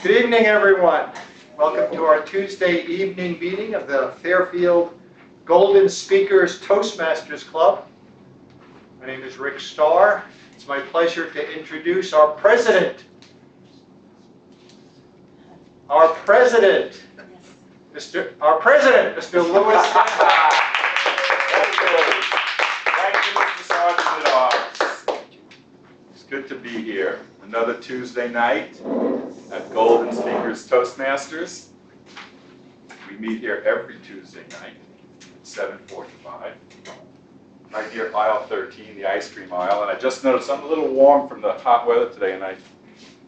Good evening, everyone. Welcome to our Tuesday evening meeting of the Fairfield Golden Speakers Toastmasters Club. My name is Rick Starr. It's my pleasure to introduce our president. Our president, Mr. Lewis. Thank you, Mr. Sergeant at Arms. It's good to be here. Another Tuesday night at Golden Speakers Toastmasters. We meet here every Tuesday night at 7:45. Right here, aisle 13, the ice cream aisle. And I just noticed I'm a little warm from the hot weather today, and I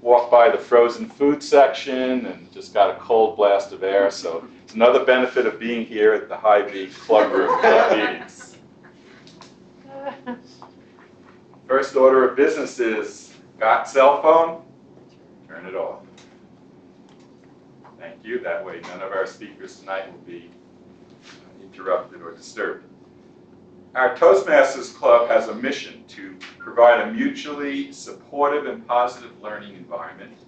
walked by the frozen food section and just got a cold blast of air. So it's another benefit of being here at the Hy-Vee Club Room Club meetings. First order of business is, got cell phone? Turn it off. Thank you. That way none of our speakers tonight will be interrupted or disturbed. Our Toastmasters Club has a mission to provide a mutually supportive and positive learning environment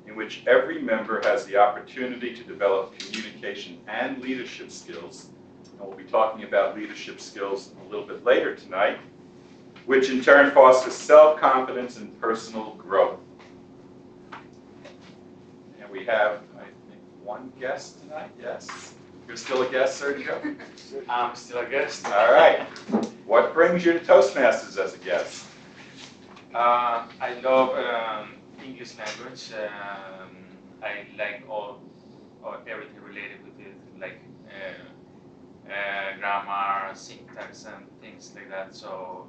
in which every member has the opportunity to develop communication and leadership skills. And we'll be talking about leadership skills a little bit later tonight, which in turn fosters self-confidence and personal growth. And we have, I think, one guest tonight, yes? You're still a guest, Sergio? I'm still a guest. All right. What brings you to Toastmasters as a guest? I love English language. I like everything related with it, like grammar, syntax, and things like that. So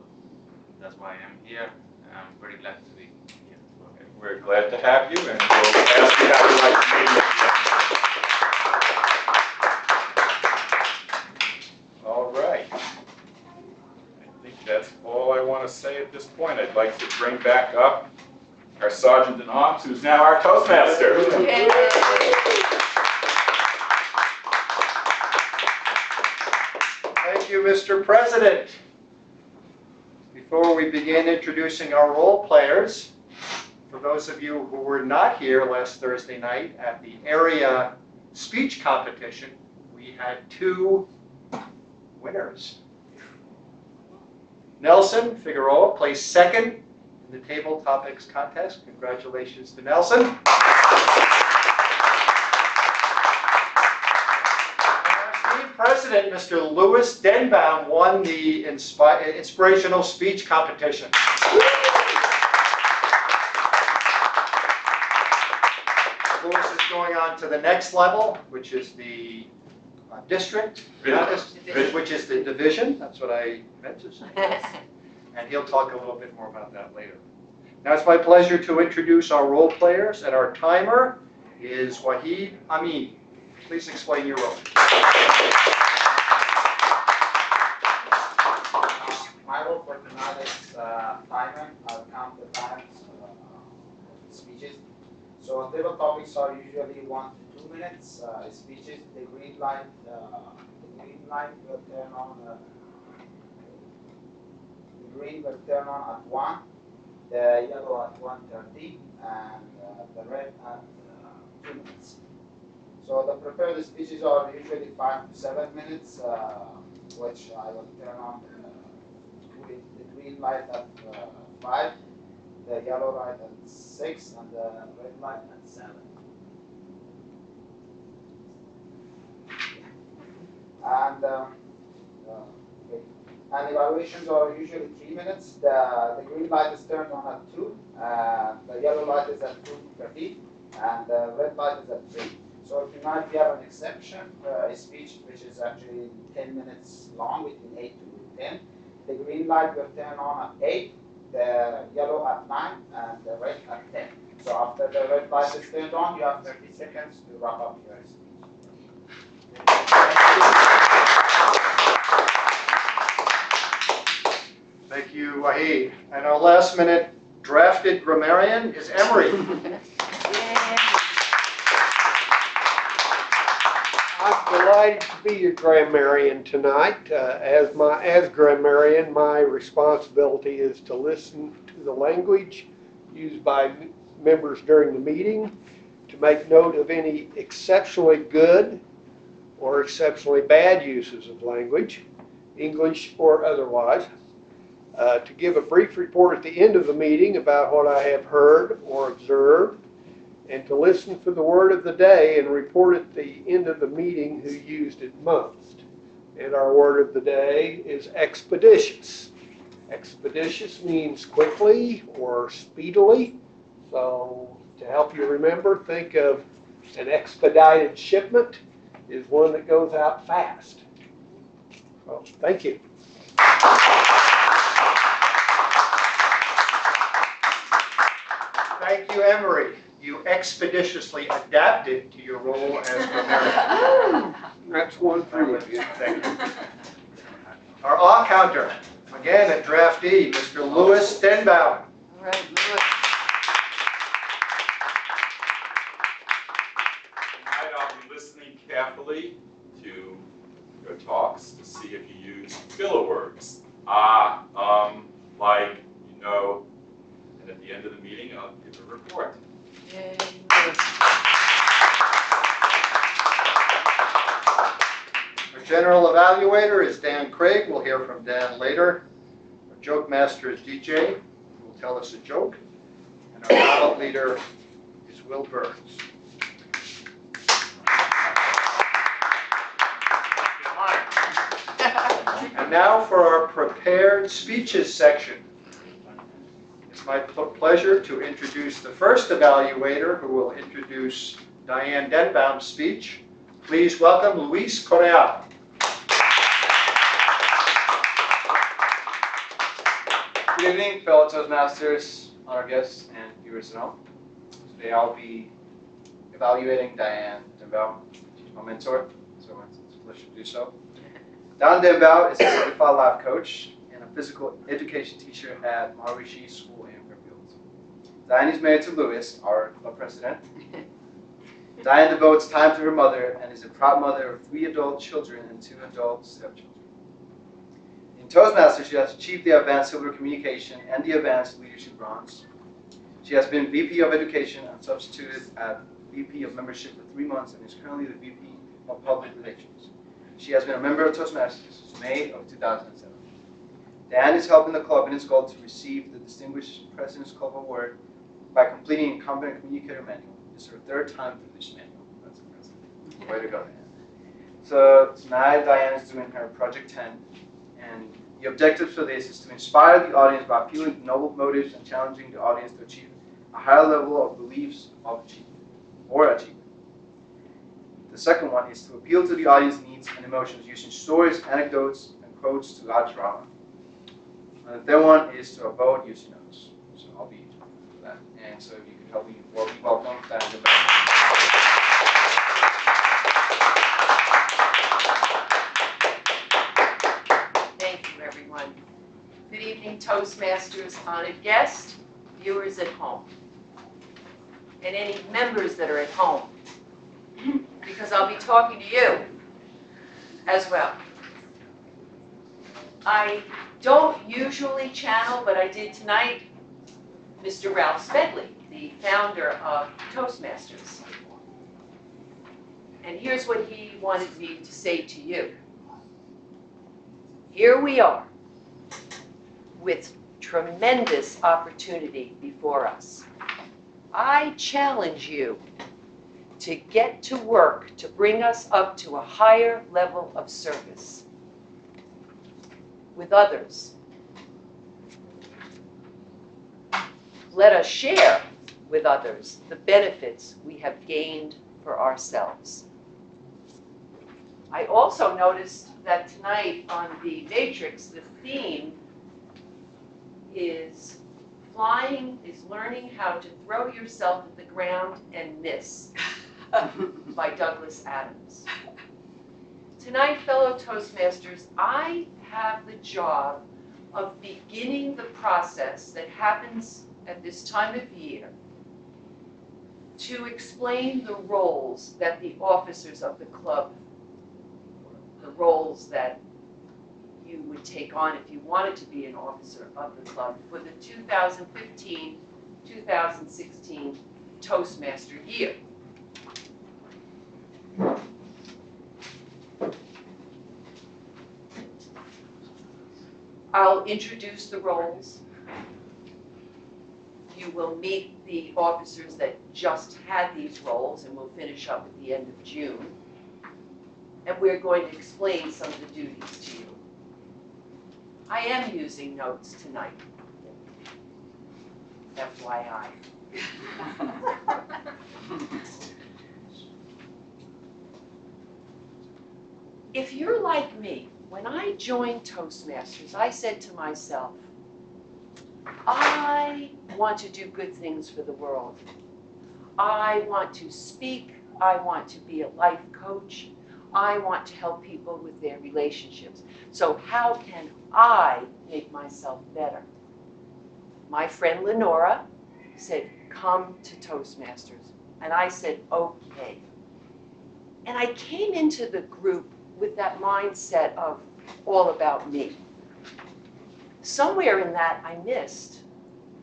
that's why I'm here. I'm very glad to be here. Okay. We're glad to have you, and we'll ask you how you like the meeting. All right. I think that's all I want to say at this point. I'd like to bring back up our Sergeant at Arms, who's now our Toastmaster. Thank you, Mr. President. Before we begin introducing our role players, for those of you who were not here last Thursday night at the area speech competition, we had two winners. Nelson Figueroa placed second in the table topics contest. Congratulations to Nelson. And our team president, Mr. Louis Denbaum, won the inspirational speech competition. Louis is going on to the next level, which is the district, which is the division. That's what I meant to say. And he'll talk a little bit more about that later. Now it's my pleasure to introduce our role players, and our timer is Wahid Amin. Please explain your role. My role for tonight is timer. I'll count the times speeches. So table topics are usually 1 to 2 minutes. Speeches, the green light will turn on. The green will turn on at 1, the yellow at 1:30, and the red at 2 minutes. So the prepared speeches are usually 5 to 7 minutes, which I will turn on the green light at 5, the yellow light at 6, and the red light at 7. And and evaluations are usually 3 minutes. The green light is turned on at 2, the yellow light is at 2:30, and the red light is at 3. So tonight we have an exception, a speech which is actually 10 minutes long, between 8 to 10. The green light will turn on at 8, the yellow at 9, and the red at 10. So after the red light is turned on, you have 30 seconds to wrap up your speech. Thank you, Wahid. And our last minute drafted grammarian is Emery. I'm delighted to be your grammarian tonight. As grammarian, my responsibility is to listen to the language used by members during the meeting, to make note of any exceptionally good or exceptionally bad uses of language, English or otherwise, to give a brief report at the end of the meeting about what I have heard or observed, and to listen for the word of the day and report at the end of the meeting who used it most. And our word of the day is expeditious. Expeditious means quickly or speedily. So to help you remember, think of an expedited shipment is one that goes out fast. Well, thank you. Thank you, Emery. You expeditiously adapted to your role as grammarian. That's one for you. Thank you. Our awe counter, again at draftee, Mr. Louis Denbaum. All right, Louis. Tonight I'll be listening carefully to your talks to see if you use filler words. Like, you know, and at the end of the meeting I'll give a report. Yay, Louis. Our general evaluator is Dan Craig. We'll hear from Dan later. Our joke master is DJ, who will tell us a joke. And our ballot leader is Will Burns. And now for our prepared speeches section. It's my pleasure to introduce the first evaluator, who will introduce Diane Denbaum's speech. Please welcome Luis Correa. Good evening, fellow Toastmasters, honored guests, and viewers at home. Today I'll be evaluating Diane Denbaum. She's my mentor, so it's a pleasure to do so. Diane Denbaum is a certified life coach and a physical education teacher at Maharishi School in Fairfield. Diane is married to Louis, our club president. Diane devotes time to her mother and is a proud mother of 3 adult children and 2 adult stepchildren. In Toastmasters, she has achieved the Advanced Silver Communication and the Advanced Leadership Bronze. She has been VP of Education and substituted at VP of Membership for 3 months and is currently the VP of Public Relations. She has been a member of Toastmasters since May of 2007. Diane is helping the club in its goal to receive the Distinguished President's Club Award by completing a Competent Communicator Manual. It's her 3rd time through this manual. That's impressive. Way to go, Diane. So tonight, Diane is doing her Project 10, and the objective for this is to inspire the audience by appealing to noble motives and challenging the audience to achieve a higher level of beliefs of achievement, or achievement. The second one is to appeal to the audience needs and emotions using stories, anecdotes, and quotes to add drama. And the third one is to avoid using notes. So I'll be for that. And so if you could help me welcome Diane Denbaum. Thank you, everyone. Good evening, Toastmasters, honored guests, viewers at home, and any members that are at home, because I'll be talking to you as well. I don't usually channel, but I did tonight, Mr. Ralph Smedley, the founder of Toastmasters. And here's what he wanted me to say to you. Here we are, with tremendous opportunity before us. I challenge you to get to work to bring us up to a higher level of service with others. Let us share with others the benefits we have gained for ourselves. I also noticed that tonight on the matrix, the theme is flying is learning how to throw yourself at the ground and miss by Douglas Adams. Tonight, fellow Toastmasters, I have the job of beginning the process that happens at this time of year to explain the roles that the officers of the club, the roles that you would take on if you wanted to be an officer of the club for the 2015-2016 Toastmaster year. I'll introduce the roles. You will meet the officers that just had these roles, and we'll finish up at the end of June. And we're going to explain some of the duties to you. I am using notes tonight. FYI. If you're like me, when I joined Toastmasters, I said to myself, I want to do good things for the world. I want to speak. I want to be a life coach. I want to help people with their relationships. So how can I make myself better? My friend Lenora said, come to Toastmasters. And I said, okay. And I came into the group with that mindset of all about me. Somewhere in that, I missed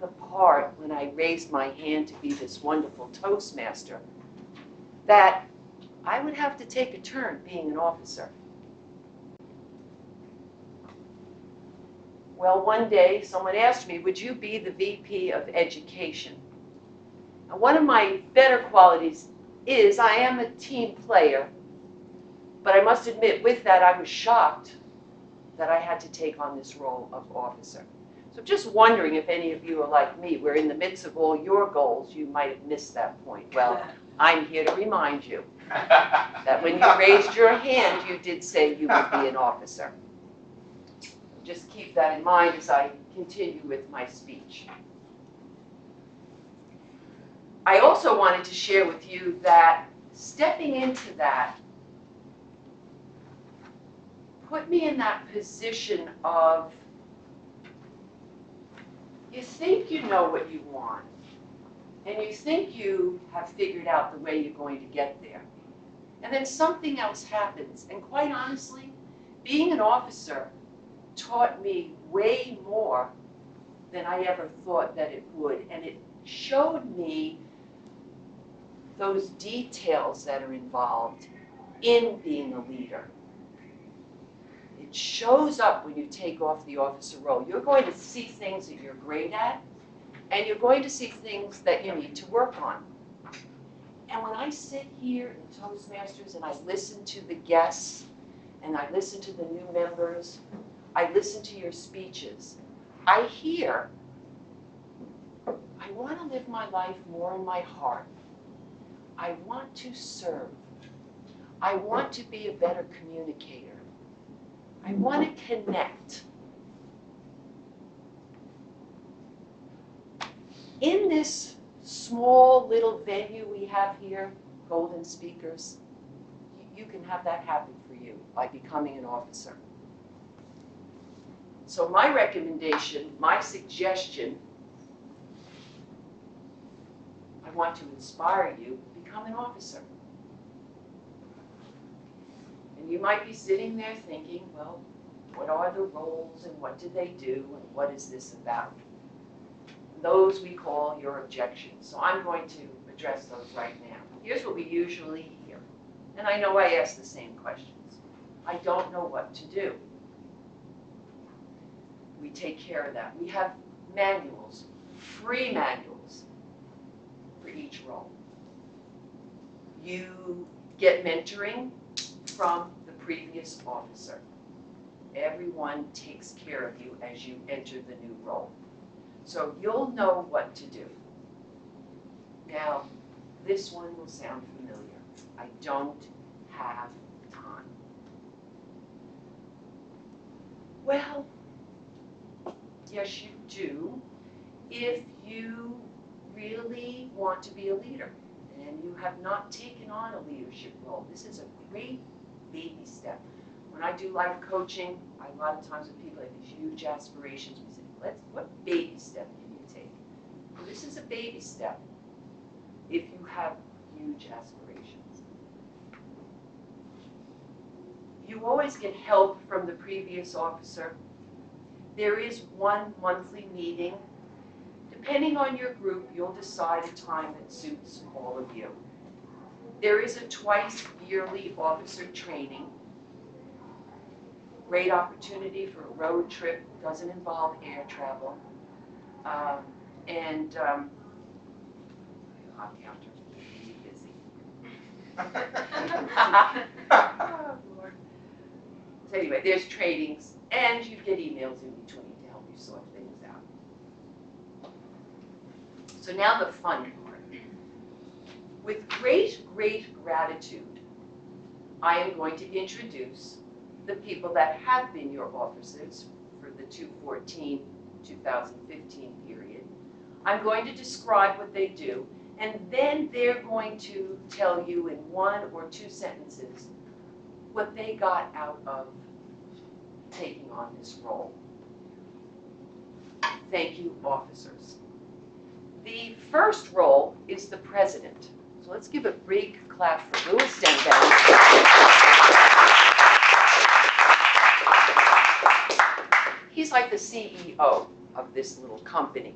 the part when I raised my hand to be this wonderful Toastmaster, that I would have to take a turn being an officer. Well, one day, someone asked me, would you be the VP of Education? And one of my better qualities is I am a team player, but I must admit, with that, I was shocked that I had to take on this role of officer. So just wondering if any of you are like me, where in the midst of all your goals, you might have missed that point. Well, I'm here to remind you that when you raised your hand, you did say you would be an officer. Just keep that in mind as I continue with my speech. I also wanted to share with you that stepping into that put me in that position of, you think you know what you want, and you think you have figured out the way you're going to get there. And then something else happens. And quite honestly, being an officer taught me way more than I ever thought that it would. And it showed me those details that are involved in being a leader. It shows up when you take off the officer role. You're going to see things that you're great at, and you're going to see things that you need to work on. And when I sit here in Toastmasters and I listen to the guests, and I listen to the new members, I listen to your speeches, I hear, I want to live my life more in my heart. I want to serve. I want to be a better communicator. I want to connect. In this small little venue we have here, Golden Speakers, you can have that happen for you by becoming an officer. So my recommendation, my suggestion, I want to inspire you, become an officer. And you might be sitting there thinking, well, what are the roles and what do they do and what is this about? Those we call your objections. So I'm going to address those right now. Here's what we usually hear. And I know I ask the same questions. I don't know what to do. We take care of that. We have manuals, free manuals for each role. You get mentoring from the previous officer. Everyone takes care of you as you enter the new role. So you'll know what to do. Now, this one will sound familiar. I don't have time. Well, yes, you do, if you really want to be a leader and you have not taken on a leadership role. This is a great baby step. When I do life coaching, a lot of times when people have these huge aspirations, we say, what baby step can you take? Well, this is a baby step if you have huge aspirations. You always get help from the previous officer. There is one monthly meeting. Depending on your group, you'll decide a time that suits all of you. There is a twice yearly officer training. Great opportunity for a road trip, doesn't involve air travel. On counter, be busy. Oh, Lord. So anyway, there's trainings, and you get emails in between to help you sort things out. So now the fun part. With great, great gratitude, I am going to introduce the people that have been your officers for the 2014-2015 period. I'm going to describe what they do, and then they're going to tell you in 1 or 2 sentences what they got out of taking on this role. Thank you, officers. The first role is the president. So let's give a big clap for Louis Stenbaum. He's like the CEO of this little company.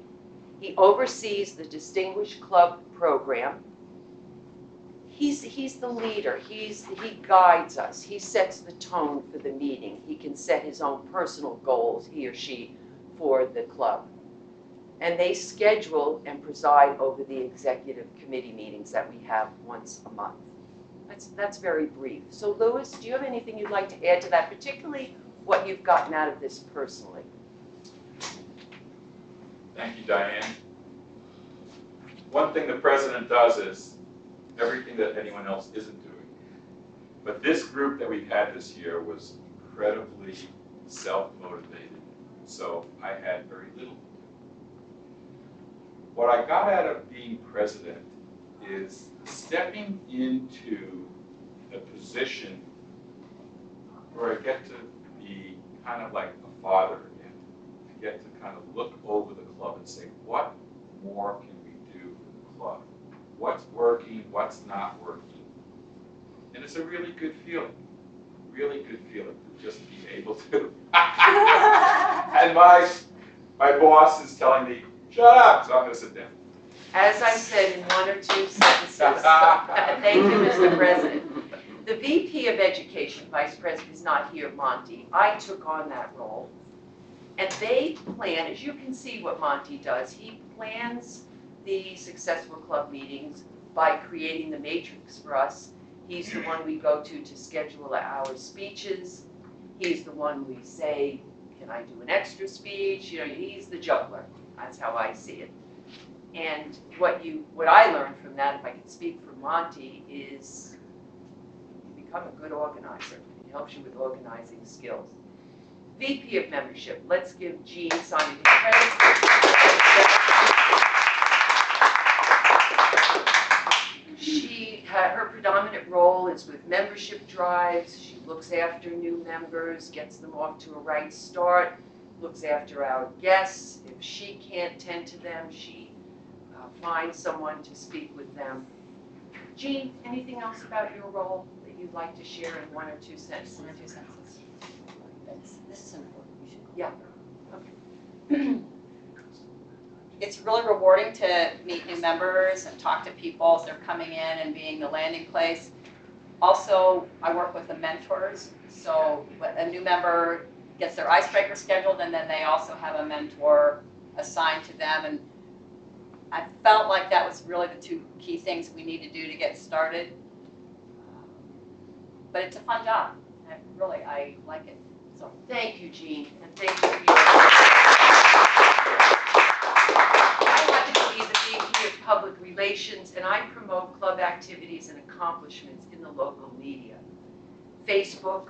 He oversees the Distinguished Club program. He's the leader. He guides us. He sets the tone for the meeting. He can set his own personal goals, he or she, for the club. And they schedule and preside over the executive committee meetings that we have once a month. That's very brief. So Louis, do you have anything you'd like to add to that, particularly what you've gotten out of this personally? Thank you, Diane. One thing the president does is everything that anyone else isn't doing. But this group that we've had this year was incredibly self-motivated, so I had very little. What I got out of being president is stepping into a position where I get to be kind of like a father again. I get to kind of look over the club and say, what more can we do for the club? What's working, what's not working? And it's a really good feeling to just be able to. And my boss is telling me, shut up, so I'm going to sit down. As I said in 1 or 2 sentences, thank you, Mr. President. The VP of Education, Vice President, is not here, Monty. I took on that role. And they plan, as you can see what Monty does, he plans the successful club meetings by creating the matrix for us. He's the one we go to schedule our speeches. He's the one we say, can I do an extra speech? You know, he's the juggler. That's how I see it. And what I learned from that, if I can speak for Monty, is you become a good organizer. It helps you with organizing skills. VP of Membership, let's give Jean Simon credit. Her predominant role is with membership drives. She looks after new members, gets them off to a right start, looks after our guests. If she can't tend to them, she finds someone to speak with them. Jean, anything else about your role that you'd like to share in 1 or 2 sentences? 1 or 2 sentences. This is important. You should go. Yeah. Okay. It's really rewarding to meet new members and talk to people as they're coming in and being the landing place. Also, I work with the mentors. So a new member gets their icebreaker scheduled, and then they also have a mentor assigned to them. And I felt like that was really the 2 key things we need to do to get started. But it's a fun job. I like it. So Thank you, Jean, and thank you for your I happen to be the VP of Public Relations, and I promote club activities and accomplishments in the local media. Facebook,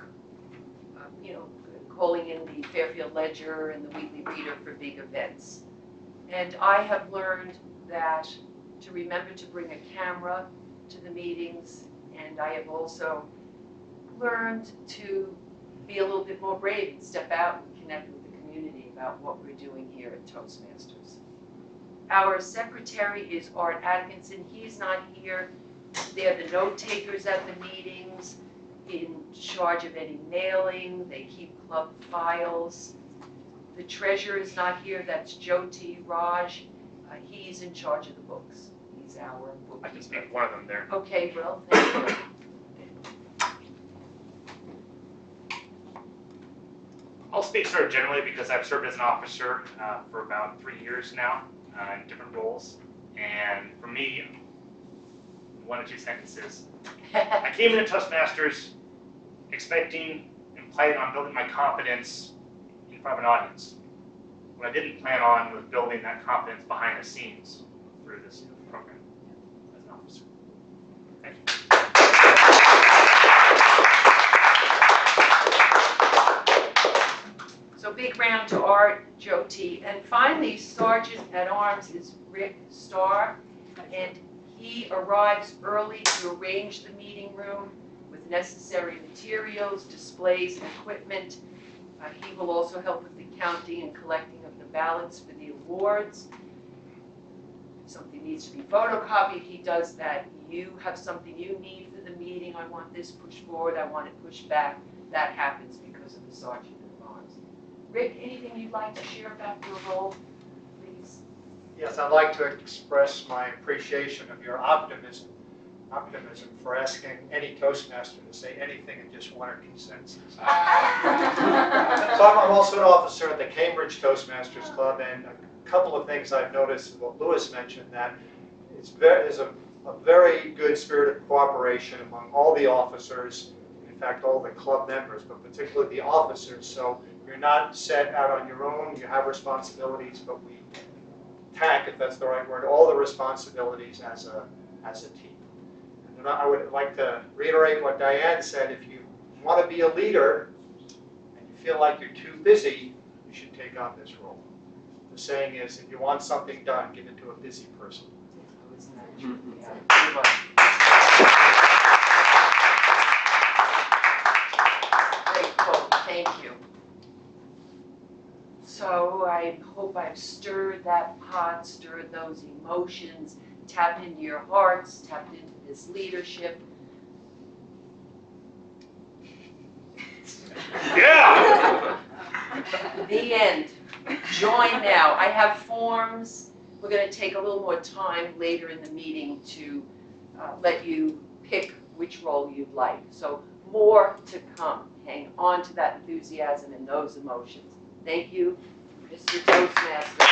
calling in the Fairfield Ledger and the Weekly Reader for big events. And I have learned that to remember to bring a camera to the meetings, and I have also learned to be a little bit more brave and step out and connect with the community about what we're doing here at Toastmasters. Our secretary is Art Atkinson. He's not here. They're the note takers at the meetings, in charge of any mailing. They keep club files. The treasurer is not here. That's Jyoti Raj. He's in charge of the books. is our I can bookkeeper. speak one of them there. Okay, Will, thank you. I'll speak sort of generally because I've served as an officer for about 3 years now in different roles. And for me, 1 or 2 sentences. I came into Toastmasters expecting and planning on building my confidence in front of an audience. What I didn't plan on was building that confidence behind the scenes through this program as an officer. Thank you. So big round to Art, Joe T. And finally, Sergeant at Arms is Rick Starr. And he arrives early to arrange the meeting room with necessary materials, displays, and equipment. He will also help with the counting and collecting of the ballots for the awards. If something needs to be photocopied, he does that. You have something you need for the meeting, I want this pushed forward, I want it pushed back. That happens because of the Sergeant at Arms. Rick, anything you'd like to share about your role, please? Yes, I'd like to express my appreciation of your optimism for asking any Toastmaster to say anything in just 1 or 2 sentences. So I'm also an officer at the Cambridge Toastmasters Club, and a couple of things I've noticed, what Lewis mentioned, that there's a very good spirit of cooperation among all the officers, in fact all the club members, but particularly the officers. So you're not set out on your own, you have responsibilities, but we tack, if that's the right word, all the responsibilities as a team. And I would like to reiterate what Diane said. If you want to be a leader and you feel like you're too busy, you should take on this role. The saying is, if you want something done, give it to a busy person. Isn't that true? Yeah. Good one. Great quote, thank you. So I hope I've stirred that pot, stirred those emotions, tapped into your hearts, tapped into this leadership. Yeah! The end. Join now. I have forms. We're going to take a little more time later in the meeting to let you pick which role you'd like. So more to come. Hang on to that enthusiasm and those emotions. Thank you, Mr. Toastmaster.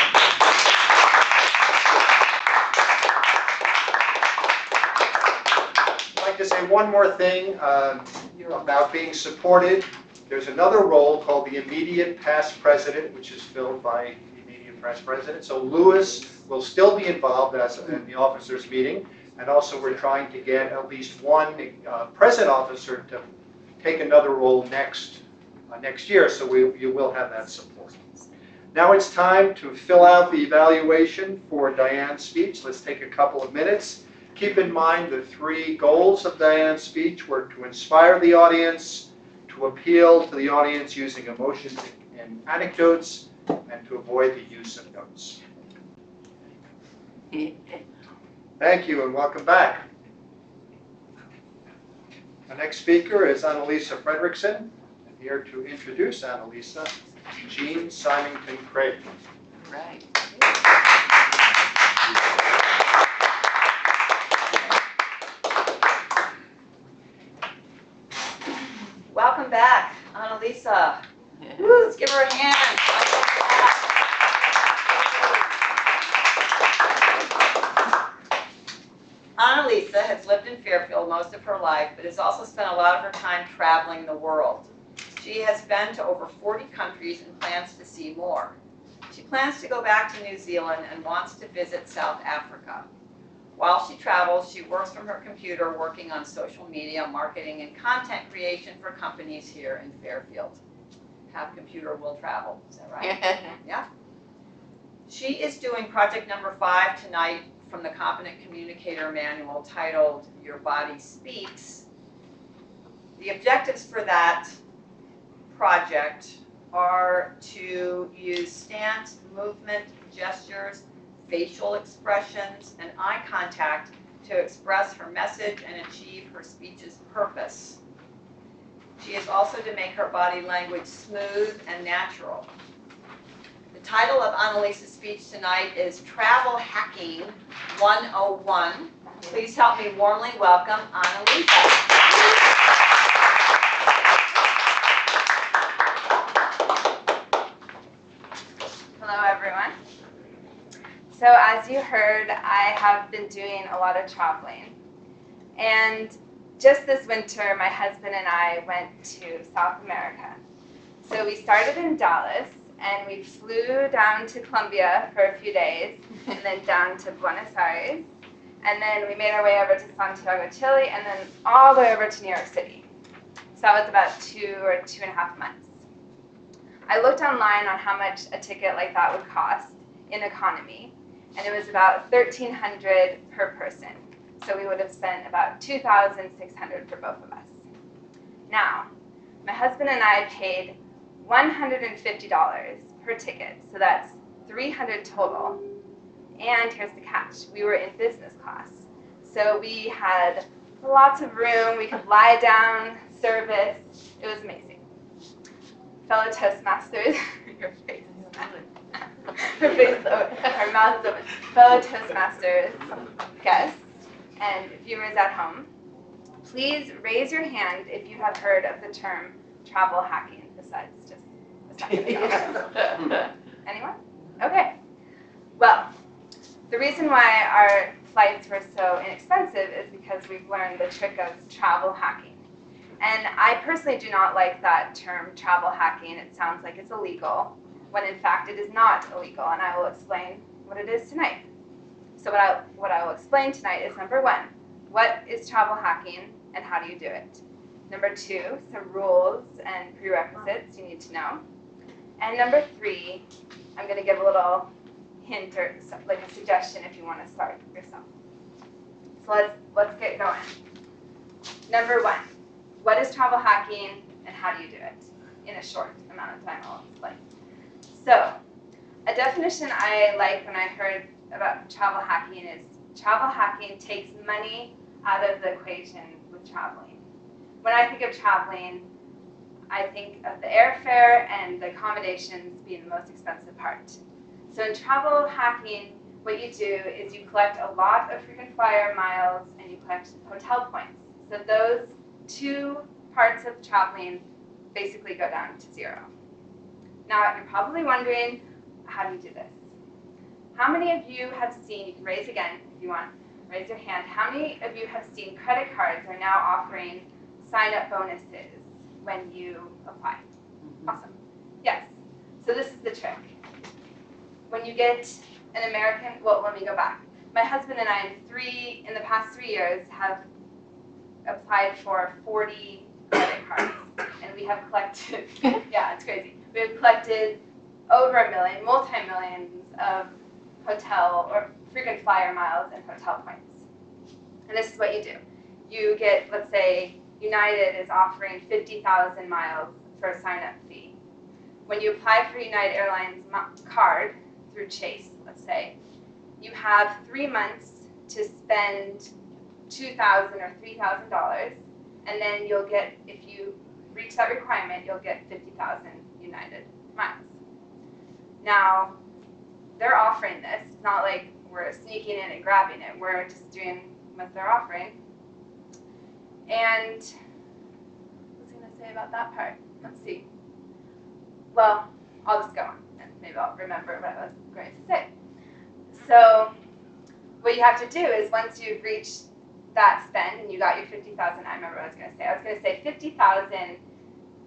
I'd like to say one more thing about being supported. There's another role called the immediate past president, which is filled by the immediate past president. So Lewis will still be involved in the officers' meeting, and also we're trying to get at least one present officer to take another role next year, so you will have that support. Now it's time to fill out the evaluation for Diane's speech. Let's take a couple of minutes. Keep in mind the 3 goals of Diane's speech were to inspire the audience, to appeal to the audience using emotions and anecdotes, and to avoid the use of notes. Thank you and welcome back. The next speaker is Annalisa Fredrickson. And here to introduce Annalisa, Jean Symington Craig. Right. Welcome back, Annalisa. Woo, let's give her a hand. Annalisa has lived in Fairfield most of her life, but has also spent a lot of her time traveling the world. She has been to over 40 countries and plans to see more. She plans to go back to New Zealand and wants to visit South Africa. While she travels, she works from her computer working on social media, marketing, and content creation for companies here in Fairfield. Have computer will travel, is that right? Yeah. She is doing project number 5 tonight from the Competent Communicator Manual titled Your Body Speaks. The objectives for that project are to use stance, movement, gestures, facial expressions, and eye contact to express her message and achieve her speech's purpose. She is also to make her body language smooth and natural. The The title of Annalisa's speech tonight is Travel Hacking 101. Please help me warmly welcome Annalisa. Hello, everyone. So as you heard, I have been doing a lot of traveling. And just this winter, my husband and I went to South America. So we started in Dallas, and we flew down to Colombia for a few days, and then down to Buenos Aires. And then we made our way over to Santiago, Chile, and then all the way over to New York City. So that was about 2 or 2.5 months. I looked online on how much a ticket like that would cost in economy, and it was about $1,300 per person. So we would have spent about $2,600 for both of us. Now, my husband and I paid $150 per ticket, so that's $300 total. And here's the catch: we were in business class, so we had lots of room. We could lie down, service. It was amazing. Fellow Toastmasters, your face. Her face is open. Her mouth is open. Fellow Toastmasters, guests, and viewers at home, please raise your hand if you have heard of the term travel hacking besides just a second ago. Anyone? Okay. Well, the reason why our flights were so inexpensive is because we've learned the trick of travel hacking. And I personally do not like that term travel hacking. It sounds like it's illegal, when in fact it is not illegal, and I will explain what it is tonight. So what I will explain tonight is, number 1, what is travel hacking and how do you do it? Number 2, some rules and prerequisites you need to know. And number 3, I'm going to give a little hint or like a suggestion if you want to start yourself. So let's get going. Number 1, what is travel hacking and how do you do it? In a short amount of time, I'll explain. So, a definition I like when I heard about travel hacking is travel hacking takes money out of the equation with traveling. When I think of traveling, I think of the airfare and the accommodations being the most expensive part. So in travel hacking, what you do is you collect a lot of frequent flyer miles and you collect hotel points. So those 2 parts of traveling basically go down to 0. Now you're probably wondering, how do you do this? How many of you have seen, you can raise again if you want, raise your hand, how many of you have seen credit cards are now offering sign-up bonuses when you apply? Awesome. Yes. So this is the trick. When you get an American, well, let me go back. My husband and I in the past 3 years have applied for 40 credit cards, and we have collected, yeah, it's crazy. We have collected over $1 million, multi-millions of hotel or frequent flyer miles and hotel points. And this is what you do. You get, let's say, United is offering 50,000 miles for a sign-up fee. When you apply for United Airlines card through Chase, let's say, you have 3 months to spend $2,000 or $3,000, and then you'll get, if you reach that requirement, you'll get 50,000 United miles. Now, they're offering this. It's not like we're sneaking in and grabbing it. We're just doing what they're offering. And what was I going to say about that part? Let's see. Well, I'll just go on, and maybe I'll remember what I was going to say. So what you have to do is once you've reached that spend and you got your 50,000, I remember what I was going to say. I was going to say 50,000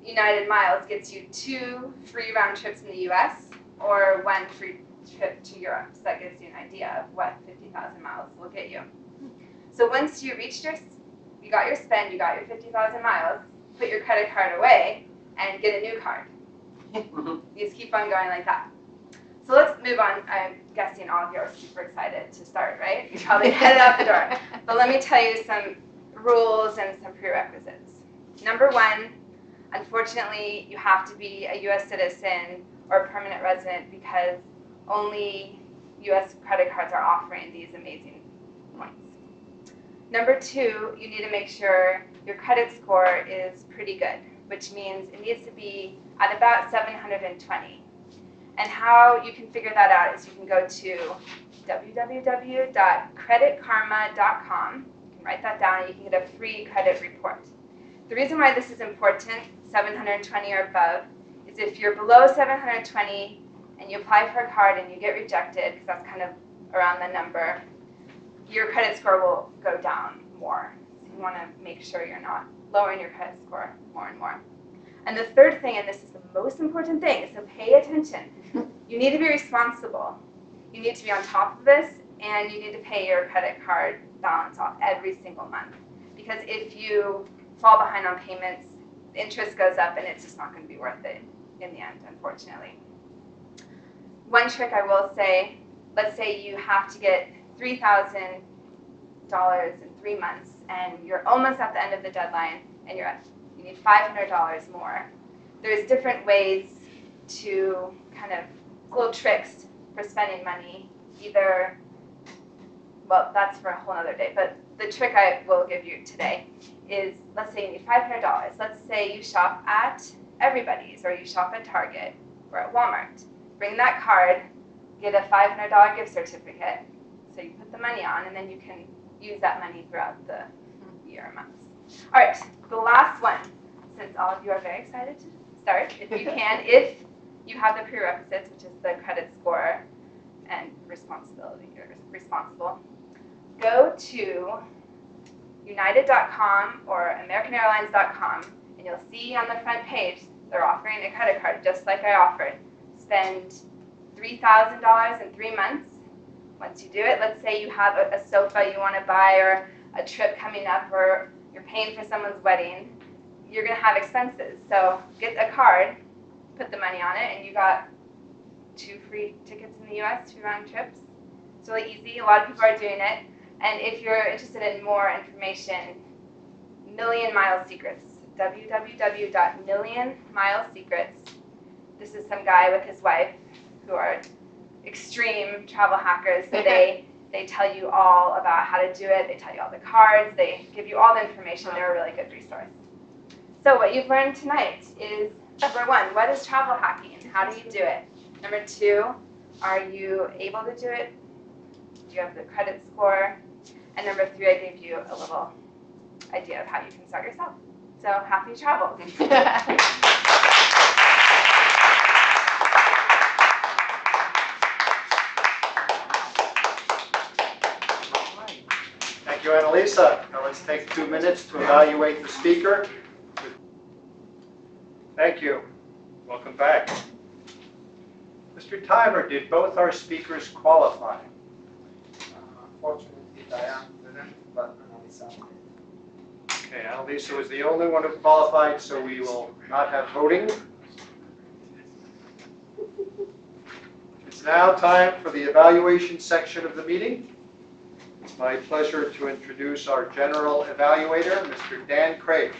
United miles gets you 2 free round trips in the U.S. or 1 free trip to Europe. So that gives you an idea of what 50,000 miles will get you. So once you reached you got your spend, you got your 50,000 miles, put your credit card away and get a new card. You just keep on going like that. So let's move on. I'm guessing all of you are super excited to start, right? You're probably headed out the door. But let me tell you some rules and some prerequisites. Number 1, unfortunately, you have to be a U.S. citizen or a permanent resident because only U.S. credit cards are offering these amazing points. Number 2, you need to make sure your credit score is pretty good, which means it needs to be at about 720. And how you can figure that out is you can go to www.creditkarma.com. You can write that down and you can get a free credit report. The reason why this is important, 720 or above, is if you're below 720 and you apply for a card and you get rejected, because that's kind of around the number, your credit score will go down more. So you want to make sure you're not lowering your credit score more and more. And the third thing, and this is the most important thing, so pay attention. You need to be responsible. You need to be on top of this, and you need to pay your credit card balance off every single month. Because if you fall behind on payments, the interest goes up, and it's just not going to be worth it in the end, unfortunately. One trick I will say, let's say you have to get $3,000 in 3 months, and you're almost at the end of the deadline, and you need $500 more. There's different ways to kind of little tricks for spending money. Either, well, that's for a whole other day, but the trick I will give you today is, let's say you need $500. Let's say you shop at Everybody's, or you shop at Target, or at Walmart. Bring that card, get a $500 gift certificate, so you put the money on, and then you can use that money throughout the year or months. All right, the last one, since all of you are very excited to start, if you can, if you have the prerequisites, which is the credit score and responsibility, or responsible, go to United.com or AmericanAirlines.com, and you'll see on the front page they're offering a credit card, just like I offered. Spend $3,000 in 3 months. Once you do it, let's say you have a sofa you want to buy, or a trip coming up, or you're paying for someone's wedding, you're going to have expenses. So get a card, put the money on it, and you got 2 free tickets in the US, 2 round trips. It's really easy. A lot of people are doing it. And if you're interested in more information, Million Mile Secrets, www.millionmilesecrets. This is some guy with his wife who are extreme travel hackers. So they tell you all about how to do it. They tell you all the cards. They give you all the information. They're a really good resource. So what you've learned tonight is, number 1, what is travel hacking? How do you do it? Number 2, are you able to do it? Do you have the credit score? And number 3, I gave you a little idea of how you can start yourself. So happy travels. Thank you, Annalisa. Now let's take 2 minutes to evaluate the speaker. Thank you. Welcome back. Mr. Timer, did both our speakers qualify? Unfortunately, Diane didn't, but Annalisa did. Okay, Annalisa was the only one who qualified, so we will not have voting. It's now time for the evaluation section of the meeting. It's my pleasure to introduce our general evaluator, Mr. Dan Craig.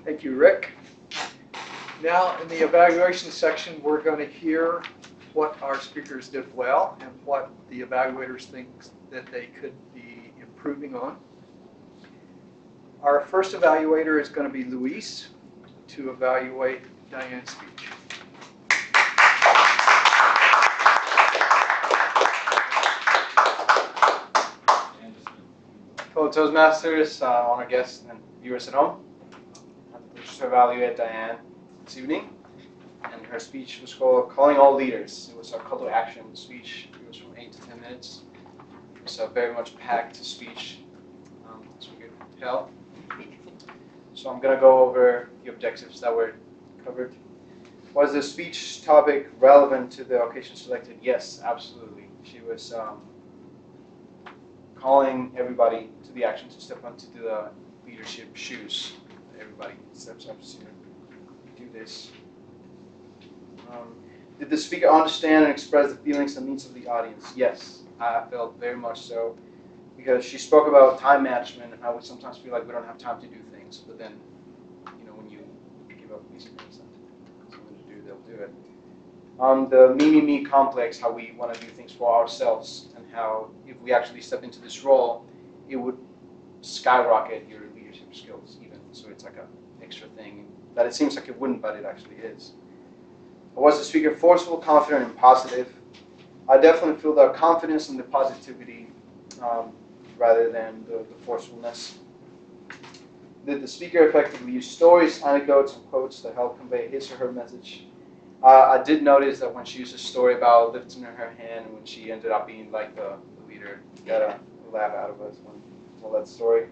Thank you, Rick. Now, in the evaluation section, we're going to hear what our speakers did well and what the evaluators think that they could be improving on. Our first evaluator is going to be Luis to evaluate Diane's speech. Fellow Toastmasters, honored guests, and viewers at home. I have the pleasure to evaluate Diane this evening, and her speech was called Calling All Leaders. It was a call to action speech. It was from 8 to 10 minutes. It was a very much packed speech, as we could tell. So I'm going to go over the objectives that were covered. Was the speech topic relevant to the occasion selected? Yes, absolutely. She was calling everybody to the action to step onto the leadership shoes. Everybody steps up to do this. Did the speaker understand and express the feelings and needs of the audience? Yes, I felt very much so, because she spoke about time management and how we sometimes feel like we don't have time to do things, but then, you know, when you give up these things and something to do, they'll do it. The me complex, how we want to do things for ourselves, and how if we actually step into this role, it would skyrocket your leadership skills even. So it's like an extra thing that it seems like it wouldn't, but it actually is. Was the speaker forceful, confident, and positive? I definitely feel the confidence and the positivity rather than the forcefulness. Did the speaker effectively use stories, anecdotes, and quotes to help convey his or her message? I did notice that when she used a story about lifting her hand, when she ended up being like the leader, got a laugh out of us when she told that story.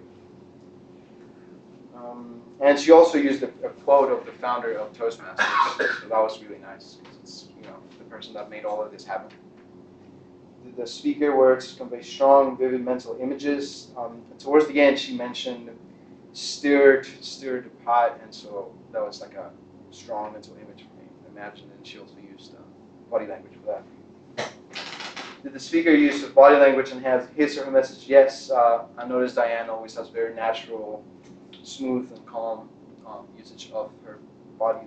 And she also used a quote of the founder of Toastmasters, so that was really nice. It's the person that made all of this happen. Did the speaker words convey strong, vivid mental images? Towards the end, she mentioned stirred the pot, and so that was like a strong mental image for me. I imagine, and she also used body language for that. Did the speaker use of body language enhance his or her message? Yes. I noticed Diane always has very natural, smooth, and calm usage of her body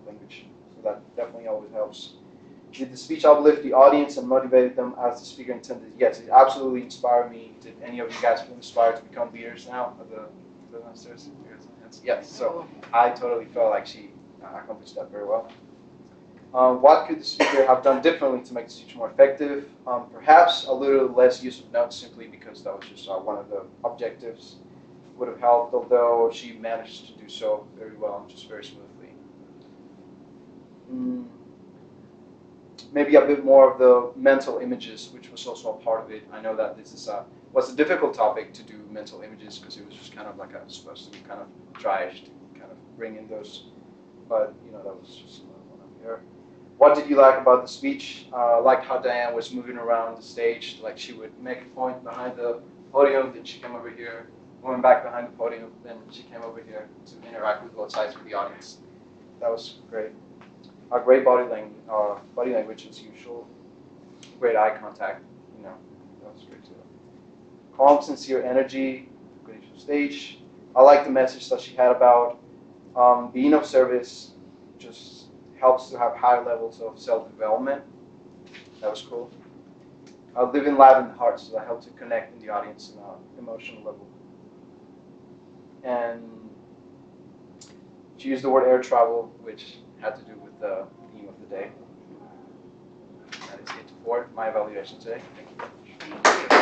language, so that definitely always helps. Did the speech uplift the audience and motivate them as the speaker intended? Yes, it absolutely inspired me. Did any of you guys feel inspired to become leaders now of the Masters? Yes, so I totally felt like she accomplished that very well. What could the speaker have done differently to make the speech more effective? Perhaps a little less use of notes, simply because that was just one of the objectives. Would have helped, although she managed to do so very well and just very smoothly. Maybe a bit more of the mental images, which was also a part of it. I know that this was a difficult topic to do mental images because it was just kind of like supposed to be kind of dry-ish to kind of bring in those, but that was just one up here. What did you like about the speech? I liked how Diane was moving around the stage, like she would make a point behind the podium, then she came over here, went back behind the podium, then she came over here to interact with both sides of the audience. That was great. Great body language as usual. Great eye contact, that was great too. Calm, sincere energy, great stage. I like the message that she had about being of service. Just helps to have higher levels of self-development. That was cool. Living live in the heart, so that helped to connect in the audience on an emotional level. And she used the word air travel, which had to do with the theme of the day. That is it for my evaluation today. Thank you very much.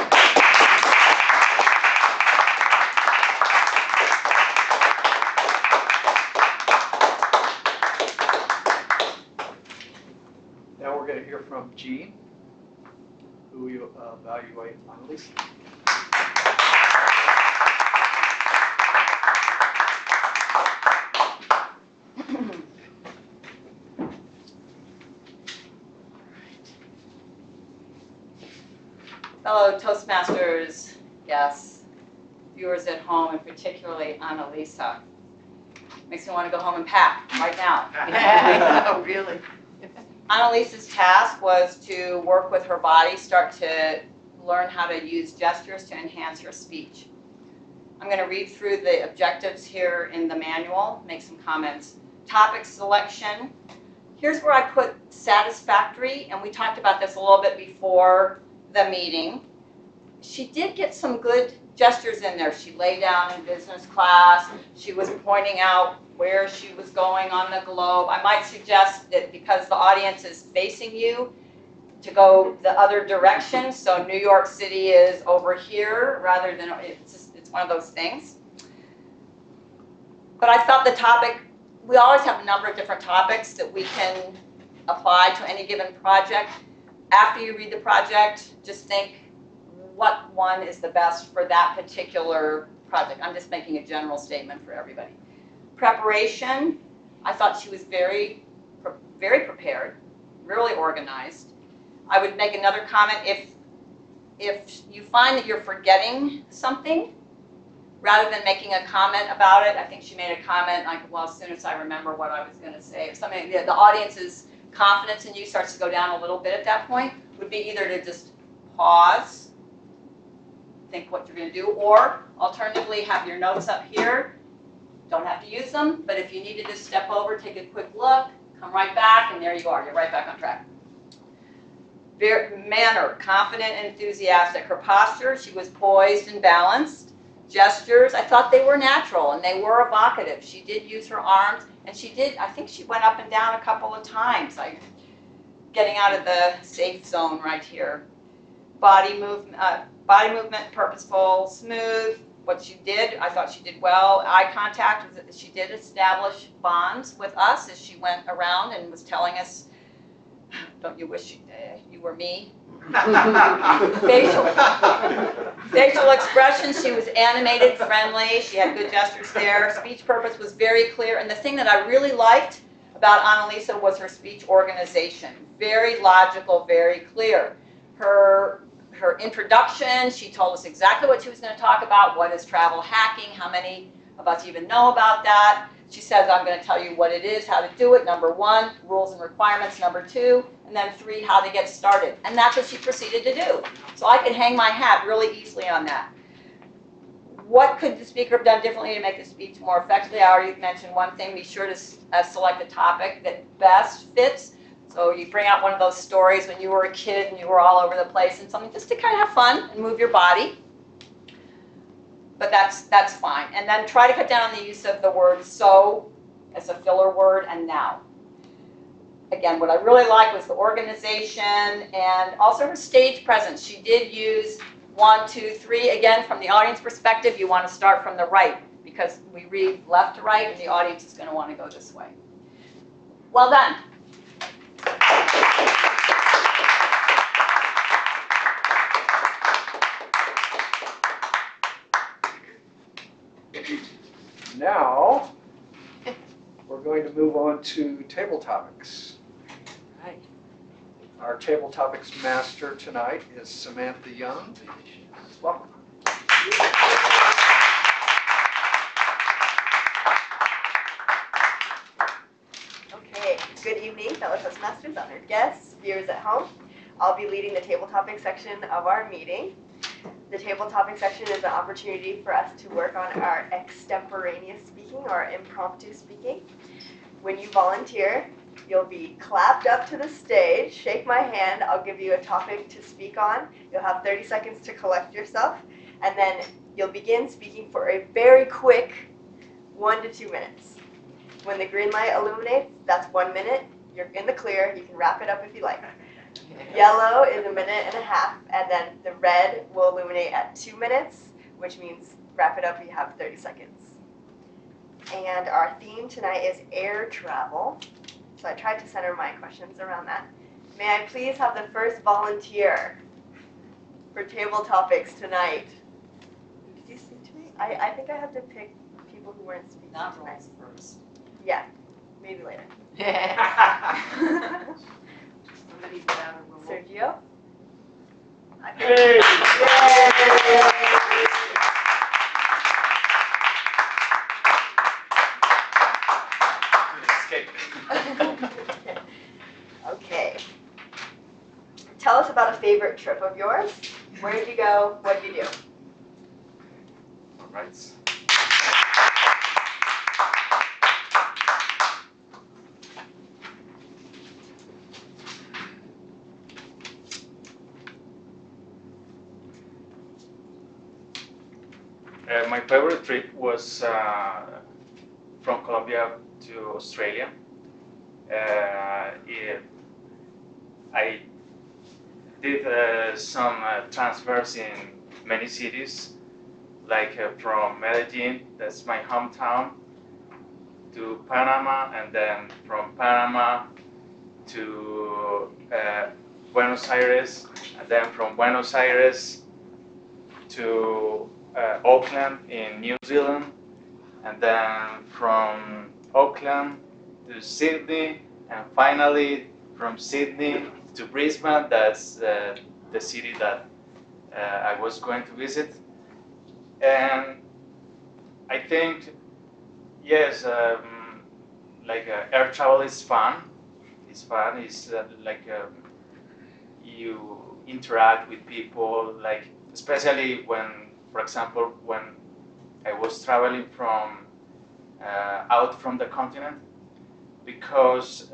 Now we're going to hear from Jean, who will evaluate Annalisa. Fellow Toastmasters, yes, viewers at home, and particularly Annalisa. Makes me want to go home and pack right now. Oh, really? Annalisa's task was to work with her body, start to learn how to use gestures to enhance her speech. I'm going to read through the objectives here in the manual, make some comments. Topic selection. Here's where I put satisfactory, and we talked about this a little bit before the meeting. She did get some good gestures in there. She lay down in business class. She was pointing out where she was going on the globe. I might suggest that because the audience is facing you, to go the other direction. So New York City is over here rather than, it's one of those things. But I thought the topic, we always have a number of different topics that we can apply to any given project. After you read the project, just think what one is the best for that particular project. I'm just making a general statement for everybody. Preparation, I thought she was very prepared, really organized. I would make another comment if you find that you're forgetting something, rather than making a comment about it. I think she made a comment like, well, as soon as I remember what I was going to say, if something, the audience's confidence in you starts to go down a little bit at that point, would be either to just pause, think what you're going to do, or alternatively have your notes up here. Don't have to use them, but if you need to just step over, take a quick look, come right back, and there you are. You're right back on track. manner, confident and enthusiastic. Her posture, she was poised and balanced. Gestures, I thought they were natural and they were evocative. She did use her arms, and she did, I think she went up and down a couple of times, like getting out of the safe zone right here. Body movement, purposeful, smooth. What she did, I thought she did well. Eye contact, she did establish bonds with us as she went around and was telling us, don't you wish you were me? Facial expression, she was animated, friendly, she had good gestures there. Speech purpose was very clear, and the thing that I really liked about Annalisa was her speech organization. Very logical, very clear. Her introduction, she told us exactly what she was going to talk about. What is travel hacking? How many of us even know about that? She says, I'm going to tell you what it is, how to do it. Number 1, rules and requirements. Number 2, and then 3, how to get started. And that's what she proceeded to do. So I can hang my hat really easily on that. What could the speaker have done differently to make the speech more effectively? I already mentioned one thing. Be sure to select a topic that best fits. So you bring out one of those stories when you were a kid and you were all over the place and something just to kind of have fun and move your body. But that's fine. And then try to cut down on the use of the word so as a filler word and now. Again, what I really liked was the organization and also her stage presence. She did use 1, 2, 3. Again, from the audience perspective, you want to start from the right because we read left to right and the audience is going to want to go this way. Well done. Now, we're going to move on to table topics. Right. Our table topics master tonight is Samantha Young. Welcome. Okay, good evening, fellow Toastmasters, honored guests, viewers at home. I'll be leading the table topic section of our meeting. The table topic section is an opportunity for us to work on our extemporaneous speaking or impromptu speaking. When you volunteer, you'll be clapped up to the stage, shake my hand, I'll give you a topic to speak on. You'll have 30 seconds to collect yourself, and then you'll begin speaking for a very quick 1 to 2 minutes. When the green light illuminates, that's 1 minute. You're in the clear, you can wrap it up if you like. Yellow is 1.5 minutes, and then the red will illuminate at 2 minutes, which means wrap it up, you have 30 seconds. And our theme tonight is air travel. So I tried to center my questions around that. May I please have the first volunteer for table topics tonight? Did you speak to me? I think I have to pick people who weren't speaking Not tonight. rules first. Yeah, maybe later. Somebody's down a little. Sergio? Hey! Okay. Tell us about a favorite trip of yours. Where did you go? What did you do? All right. My favorite trip was from Colombia to Australia. I did some transfers in many cities, like from Medellin, that's my hometown, to Panama, and then from Panama to Buenos Aires, and then from Buenos Aires to Auckland in New Zealand, and then from Auckland to Sydney, and finally from Sydney to Brisbane. That's the city that I was going to visit. And I think, yes, air travel is fun. It's fun. It's you interact with people, like especially when, for example, when I was traveling from out from the continent, because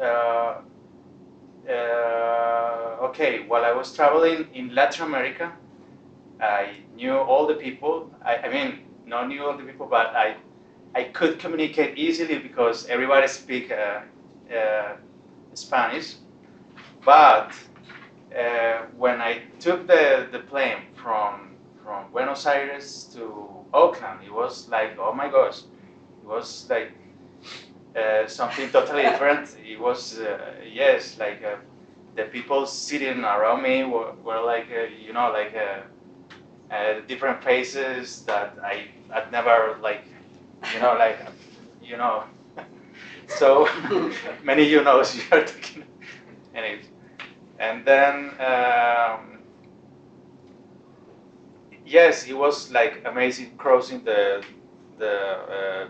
Okay, while I was traveling in Latin America, I knew all the people. I mean, not knew all the people, but I could communicate easily because everybody speak Spanish. But when I took the plane from Buenos Aires to Oakland, it was like, oh my gosh, it was like something totally different. It was, yes, like the people sitting around me were like, you know, like different faces that I'd never like, you know, like, you know. So many you know you're talking. Anyways. And then, yes, it was like amazing crossing the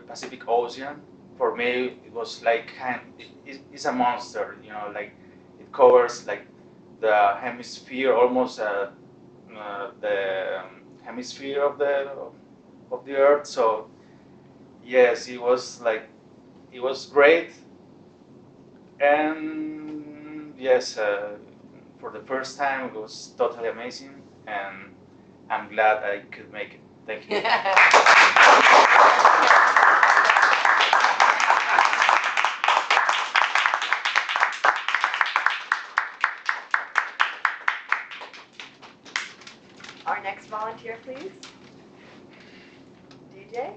Pacific Ocean. For me, it was like it's a monster, you know, like it covers like the hemisphere, almost the hemisphere of the Earth. So yes, it was like it was great, and yes, for the first time it was totally amazing, and I'm glad I could make it. Thank you. Our next volunteer, please. DJ?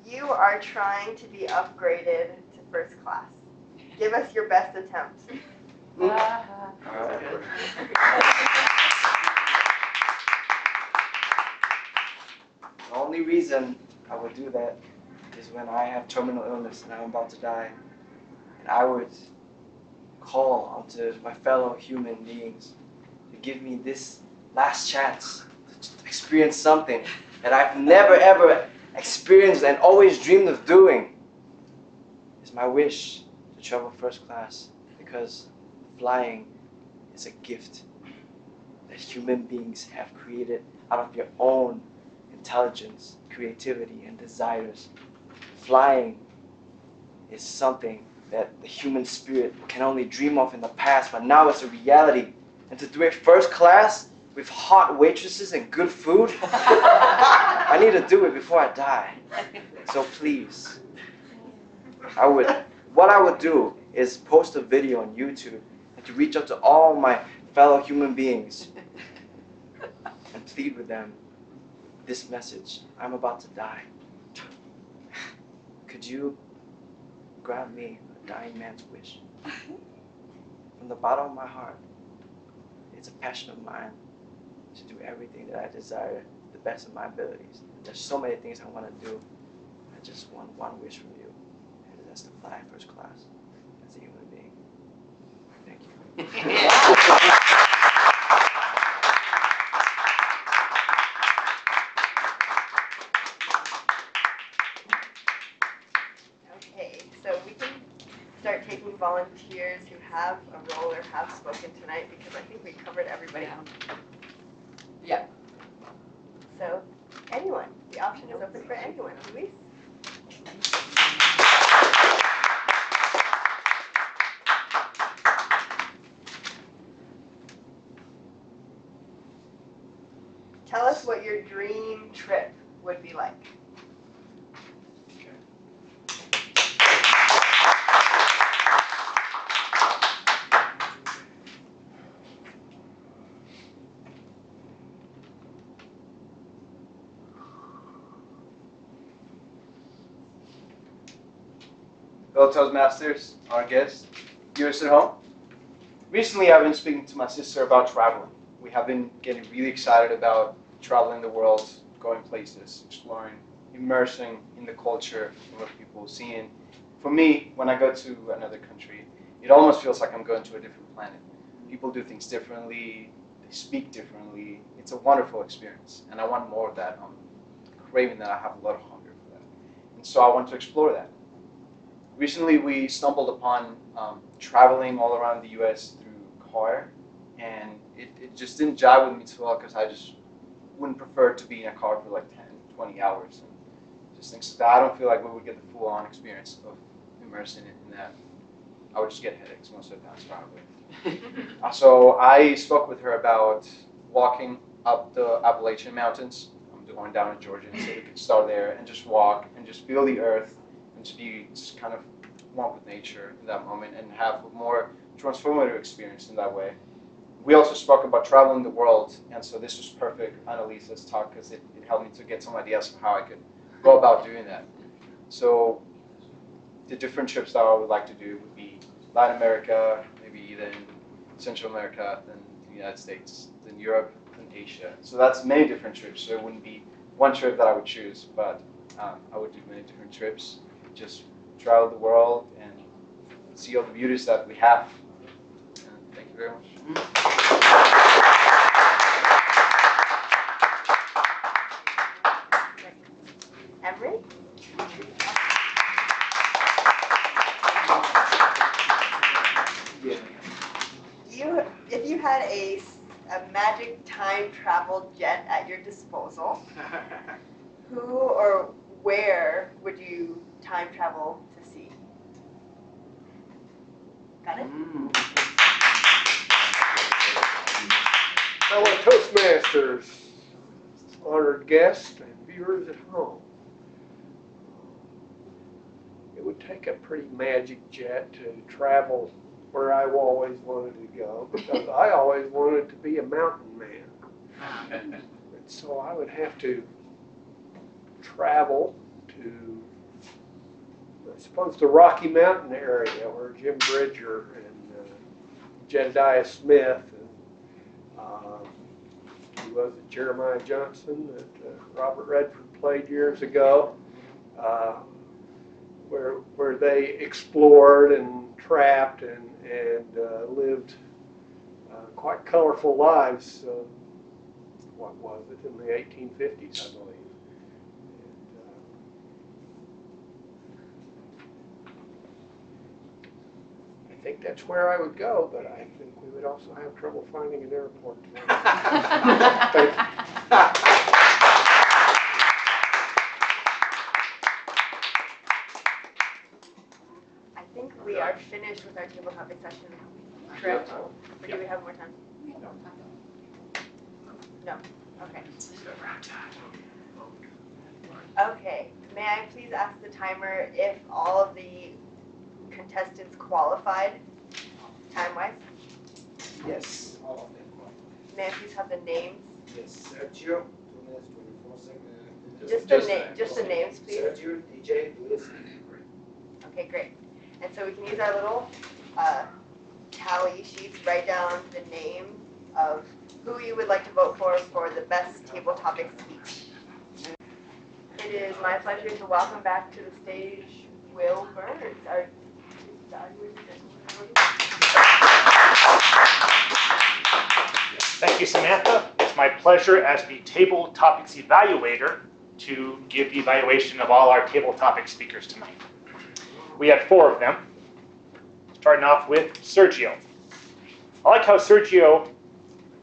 You are trying to be upgraded to first class. Give us your best attempt. The only reason I would do that is when I have terminal illness and I'm about to die. And I would call onto my fellow human beings to give me this last chance to experience something that I've never ever experienced and always dreamed of doing. It's my wish to travel first class, because flying is a gift that human beings have created out of their own intelligence, creativity, and desires. Flying is something that the human spirit can only dream of in the past, but now it's a reality. And to do it first class with hot waitresses and good food, I need to do it before I die. So please, what I would do is post a video on YouTube and to reach out to all my fellow human beings and plead with them this message: I'm about to die. Could you grant me a dying man's wish? From the bottom of my heart, it's a passion of mine to do everything that I desire to the best of my abilities. There's so many things I want to do. I just want one wish from you, and that's to fly first class as a human being. Thank you. Okay, so we can start taking volunteers who have a role or have spoken tonight, because I think we covered everybody. Yeah. So, anyone, the option is open for anyone. Luis? Tell us what your dream trip would be like. Fellow Toastmasters, our guests, viewers at home. Recently, I've been speaking to my sister about traveling. We have been getting really excited about traveling the world, going places, exploring, immersing in the culture of what people seeing. For me, when I go to another country, it almost feels like I'm going to a different planet. People do things differently, they speak differently. It's a wonderful experience, and I want more of that. I'm craving that. I have a lot of hunger for that. And so I want to explore that. Recently, we stumbled upon traveling all around the U.S. through car, and it just didn't jive with me too well, because I just wouldn't prefer to be in a car for like 10, 20 hours. And just things that I don't feel like we would get the full-on experience of immersing in that. I would just get headaches most of the time, probably. So I spoke with her about walking up the Appalachian Mountains. I'm going down to Georgia, and so we could start there and just walk and just feel the earth and just kind of one with nature in that moment and have a more transformative experience in that way. We also spoke about traveling the world, and so this was perfect, Annalisa's talk, because it helped me to get some ideas of how I could go about doing that. So the different trips that I would like to do would be Latin America, maybe then Central America, then the United States, then Europe, then Asia. So that's many different trips, so it wouldn't be one trip that I would choose, but I would do many different trips, just travel the world and see all the beauties that we have. And thank you very much. Emery? If you had a magic time travel jet at your disposal, who or where would you time travel to see? Got it? Fellow Toastmasters, honored guests, and viewers at home. It would take a pretty magic jet to travel where I've always wanted to go, because I always wanted to be a mountain man. And so I would have to travel to, I suppose, the Rocky Mountain area where Jim Bridger and Jedediah Smith and who was it, Jeremiah Johnson that Robert Redford played years ago, where they explored and trapped and lived quite colorful lives. What was it, in the 1850s, I believe. I think that's where I would go, but I think we would also have trouble finding an airport. Thank you. I think we are finished with our table topic session. Correct? Or do we have more time? No. Okay. Okay. May I please ask the timer if all of the contestants qualified, time-wise? Yes, all of them. May I please have the names? Yes, Sergio, 2 minutes, 24 seconds. Just the names, please. Sergio, DJ, Luis. Okay, great. And so we can use our little tally sheets, write down the name of who you would like to vote for the best table topic speech. It is my pleasure to welcome back to the stage Will Burns, our Thank you, Samantha. It's my pleasure as the table topics evaluator to give the evaluation of all our table topic speakers tonight. We had 4 of them, starting off with Sergio. I like how Sergio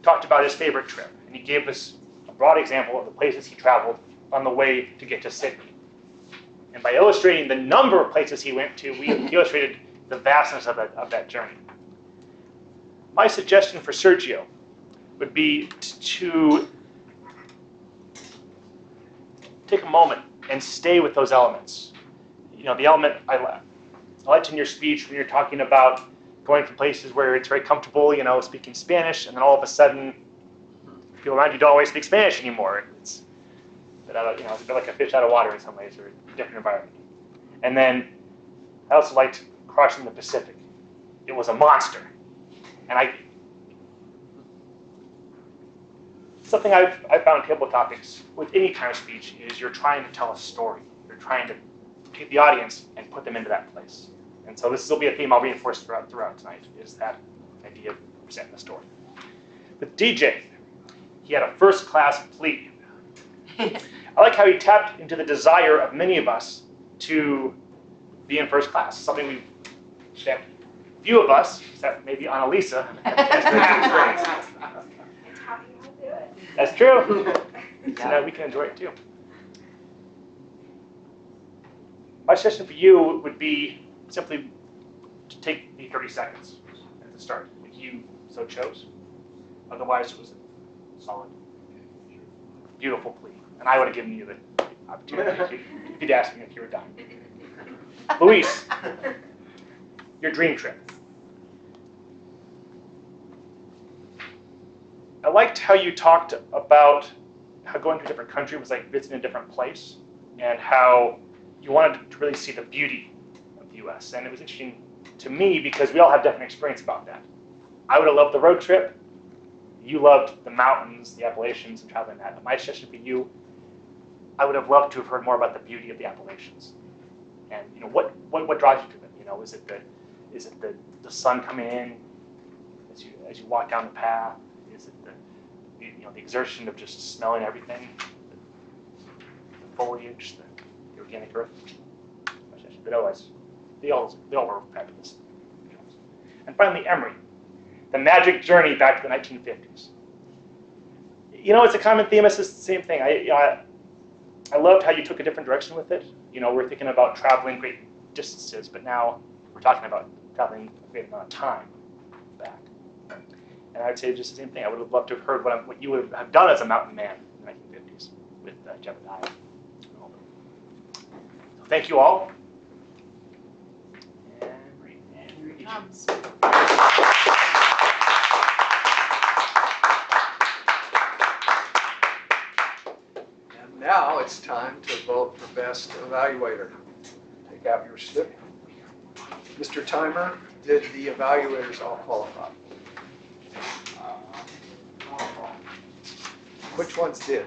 talked about his favorite trip, and he gave us a broad example of the places he traveled on the way to get to Sydney. And by illustrating the number of places he went to, we illustrated the vastness of that journey. My suggestion for Sergio would be to take a moment and stay with those elements. You know, the element I liked in your speech when you're talking about going from places where it's very comfortable, you know, speaking Spanish, and then all of a sudden, people around you don't always speak Spanish anymore. It's a bit like a fish out of water in some ways, or a different environment. And then I also liked crossing the Pacific. It was a monster. And something I've found in table topics with any kind of speech is you're trying to tell a story. You're trying to take the audience and put them into that place. And so this will be a theme I'll reinforce throughout tonight, is that idea of presenting the story. With DJ, he had a first-class plea. I like how he tapped into the desire of many of us to be in first class, something that few of us, except maybe Annalisa, That's true. So that we can enjoy it too. My suggestion for you would be simply to take the 30 seconds at the start, if you so chose. Otherwise, it was a solid, beautiful plea. And I would have given you the opportunity if you'd asked me if you were done. Luis, your dream trip. I liked how you talked about how going to a different country was like visiting a different place, and how you wanted to really see the beauty of the US. And it was interesting to me because we all have different experience about that. I would have loved the road trip. You loved the mountains, the Appalachians, and traveling that. But my suggestion for you, I would have loved to have heard more about the beauty of the Appalachians. And you know, what drives you to them? You know, is it the sun coming in as you walk down the path? Is it the exertion of just smelling everything, the foliage, the organic earth? But otherwise, they all were fabulous. And finally, Emory, the magic journey back to the 1950s. You know, it's a common theme. It's the same thing. I loved how you took a different direction with it. You know, we're thinking about traveling great distances, but now we're talking about traveling a great amount of time back. And I'd say just the same thing. I would have loved to have heard what you would have done as a mountain man in the 1950s with Jebediah. So thank you all. And Drums. And now it's time to vote for best evaluator. Take out your slip. Mr. Timer, did the evaluators all qualify? Which ones did?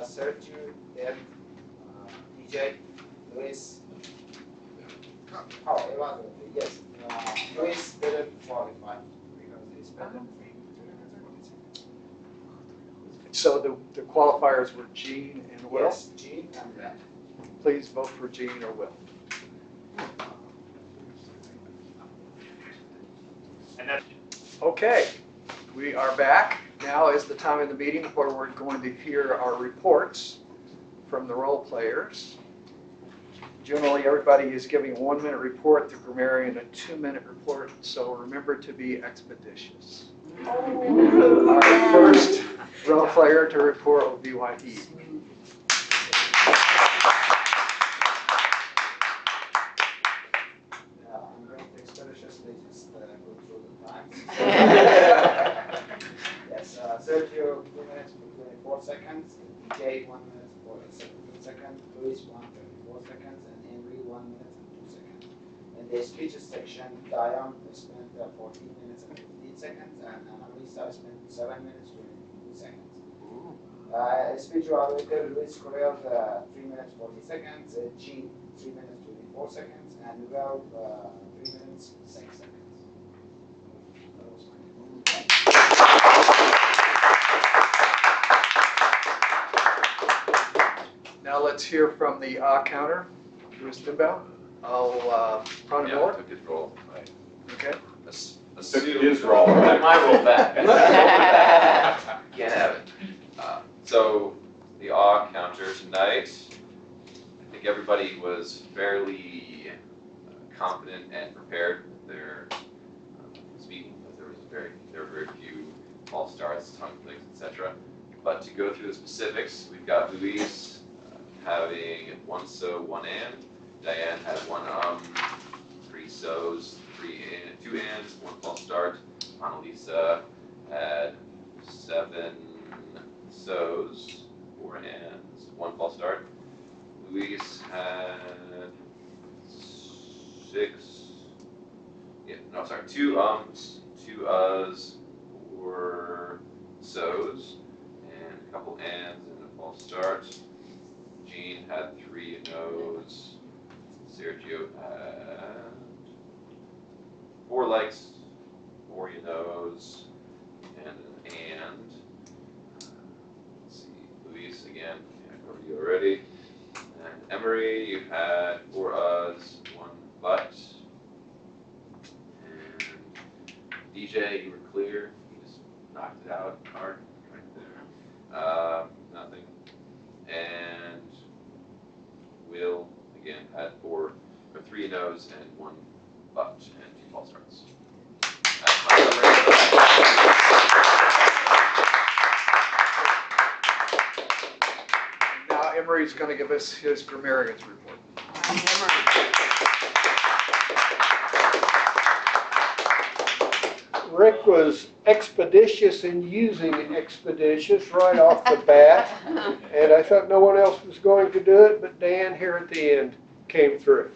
Sergio, Deb, DJ, Luis. Oh, evaluator, yes. Luis didn't qualify because he spent 3 minutes. So the qualifiers were Jean and Will? Yes, Jean and Deb. Please vote for Jean or Will. And then Okay, we are back. Now is the time in the meeting where we're going to hear our reports from the role players. Generally, everybody is giving a 1-minute report, the grammarian a 2-minute report, so remember to be expeditious. Our first role player to report will be Wahid. I'm going to expeditiously just go through the times. Yes, Sergio, 2 minutes for 24 seconds. DJ, 1 minute for 17 seconds. Luis, 1:34 seconds. And Henry, 1 minute and 2 seconds. In the speeches section, Diane spent 14 minutes and 15 seconds. And Annalisa spent 7 minutes, 22 seconds. Speech evaluator, Luis Correa, 3 minutes, 40 seconds. Jean, 3 minutes, 24 seconds. And Noel, 3 minutes, 6 seconds. That was Now let's hear from the counter, Louis Dimbow. I'll prompt Yeah, I board. took his role. Okay. Took his role back. My role back. Can't have it. So the awe counter tonight, I think everybody was fairly confident and prepared with their speaking, because there were very few false starts, tongue clicks, etc. But to go through the specifics, we've got Luis having 1 so, 1 and. Diane had 1 3 so's, 2 ands, 1 false start. Annalisa had 7 so's, 4 ands, 1 false start. Luis had 2 2 uhs, 4 so's, and a couple ands and a false start. Jean had 3 no's. Sergio had 4 likes, 4 no's, and an and. Let's see, Luis again, I covered you already. And Emery, you had 4 uhs, 1 but. And DJ, you were clear. You just knocked it out hard right there. Nothing. And Will, again, had 3 no's and 1 but, and 2 false starts. That's my summary. Now Emery's going to give us his grammarian's report. Rick was expeditious in using expeditious right off the bat, and I thought no one else was going to do it, but Dan here at the end came through.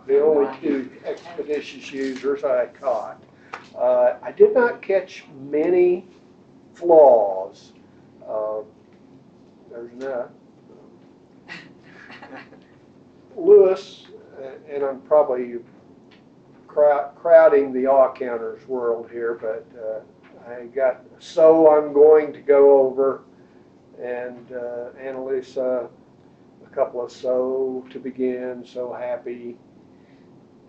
The only 2 expeditious users I caught. I did not catch many flaws. There's none. Lewis, and I'm probably crowding the awe counters world here, but I got so I'm going to go over, and Annalisa, a couple of so to begin, so happy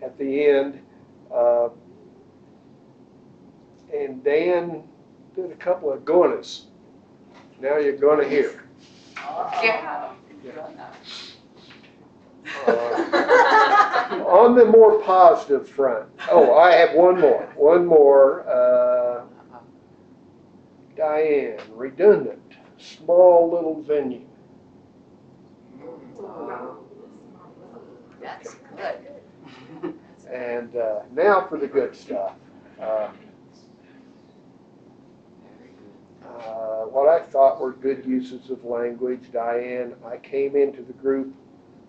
at the end, and Dan did a couple of goodness. Now you're going to hear. Yeah. On the more positive front, I have one more. Diane, redundant, small little venue. That's good. And now for the good stuff. What I thought were good uses of language. Diane, I came into the group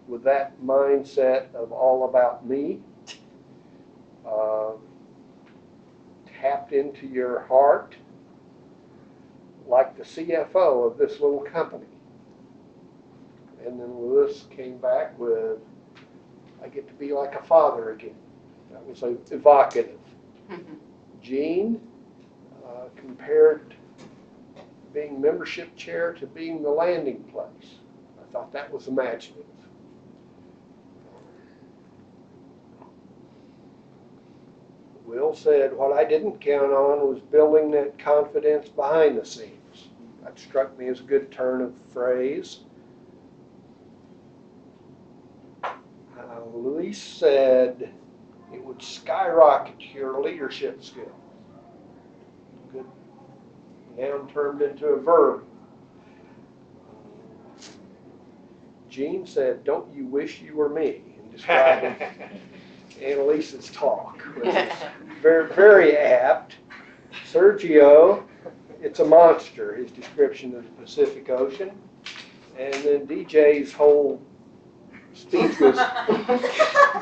with that mindset of all about me. Tapped into your heart like the CFO of this little company. And then Lewis came back with, I get to be like a father again. That was evocative. Gene compared being membership chair to being the landing place. I thought that was imaginative. Will said, what I didn't count on was building that confidence behind the scenes. That struck me as a good turn of phrase. Luis said it would skyrocket your leadership skill. Good noun turned into a verb. Gene said, don't you wish you were me, in describing Annalisa's talk, which is very, very apt. Sergio, it's a monster, his description of the Pacific Ocean. And then DJ's whole speech was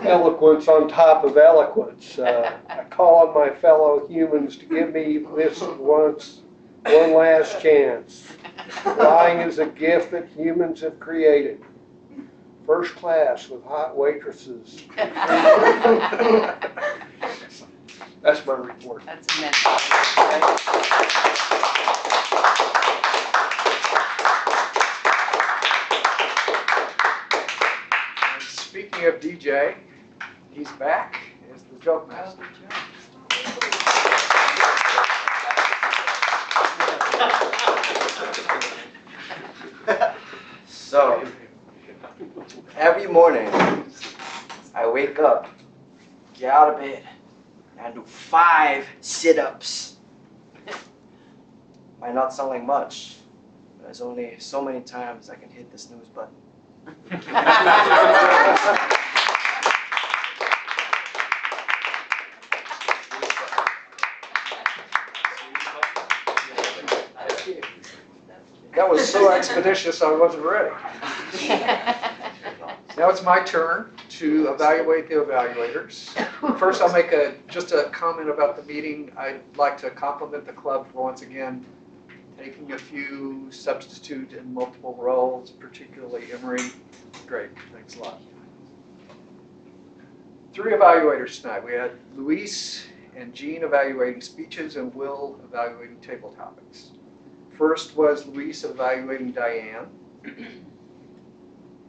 eloquence on top of eloquence. I call on my fellow humans to give me this one last chance. Lying is a gift that humans have created. First class with hot waitresses. That's my report. That's immense. And speaking of DJ, he's back as the joke master. So, every morning, I wake up, get out of bed, and do 5 sit-ups. Might not sound like much, but there's only so many times I can hit the snooze button. That was so expeditious I wasn't ready. Now it's my turn to evaluate the evaluators. First, I'll make just a comment about the meeting. I'd like to compliment the club for once again taking a few substitute and multiple roles, particularly Emery. Great, thanks a lot. 3 evaluators tonight. We had Luis and Gene evaluating speeches and Will evaluating table topics. First was Luis evaluating Diane.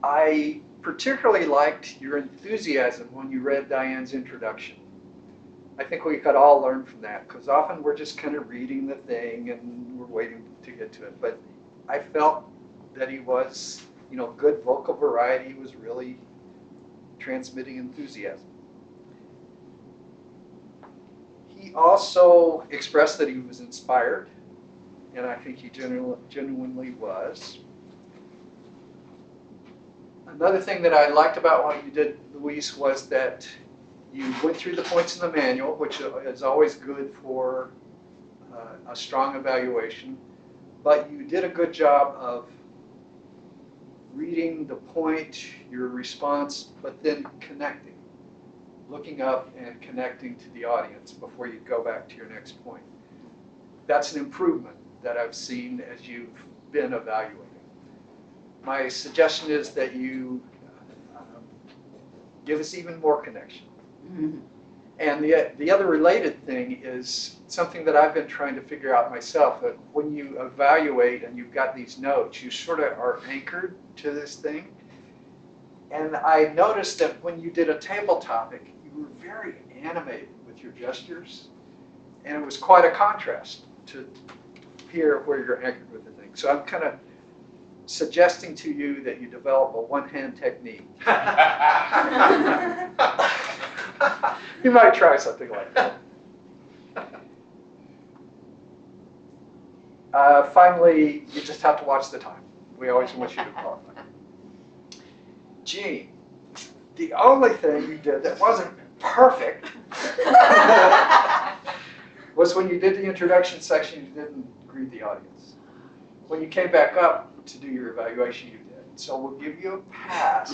I particularly liked your enthusiasm when you read Diane's introduction. I think we could all learn from that, because often we're just kind of reading the thing and we're waiting to get to it. But I felt that he was, good vocal variety, was really transmitting enthusiasm. He also expressed that he was inspired, and I think he genuinely was. Another thing that I liked about what you did, Luis, was that you went through the points in the manual, which is always good for a strong evaluation, but you did a good job of reading the point, your response, but then connecting, looking up and connecting to the audience before you go back to your next point. That's an improvement that I've seen as you've been evaluating. My suggestion is that you give us even more connection. Mm-hmm. And the other related thing is something that I've been trying to figure out myself, that when you evaluate and you've got these notes, you sort of are anchored to this thing. And I noticed that when you did a table topic, you were very animated with your gestures. And it was quite a contrast to here where you're anchored with the thing. So I'm kind of suggesting to you that you develop a one-hand technique. You might try something like that. Finally, you just have to watch the time. We always want you to qualify. Gene, the only thing you did that wasn't perfect was when you did the introduction section, you didn't greet the audience. When you came back up to do your evaluation, you did. So we'll give you a pass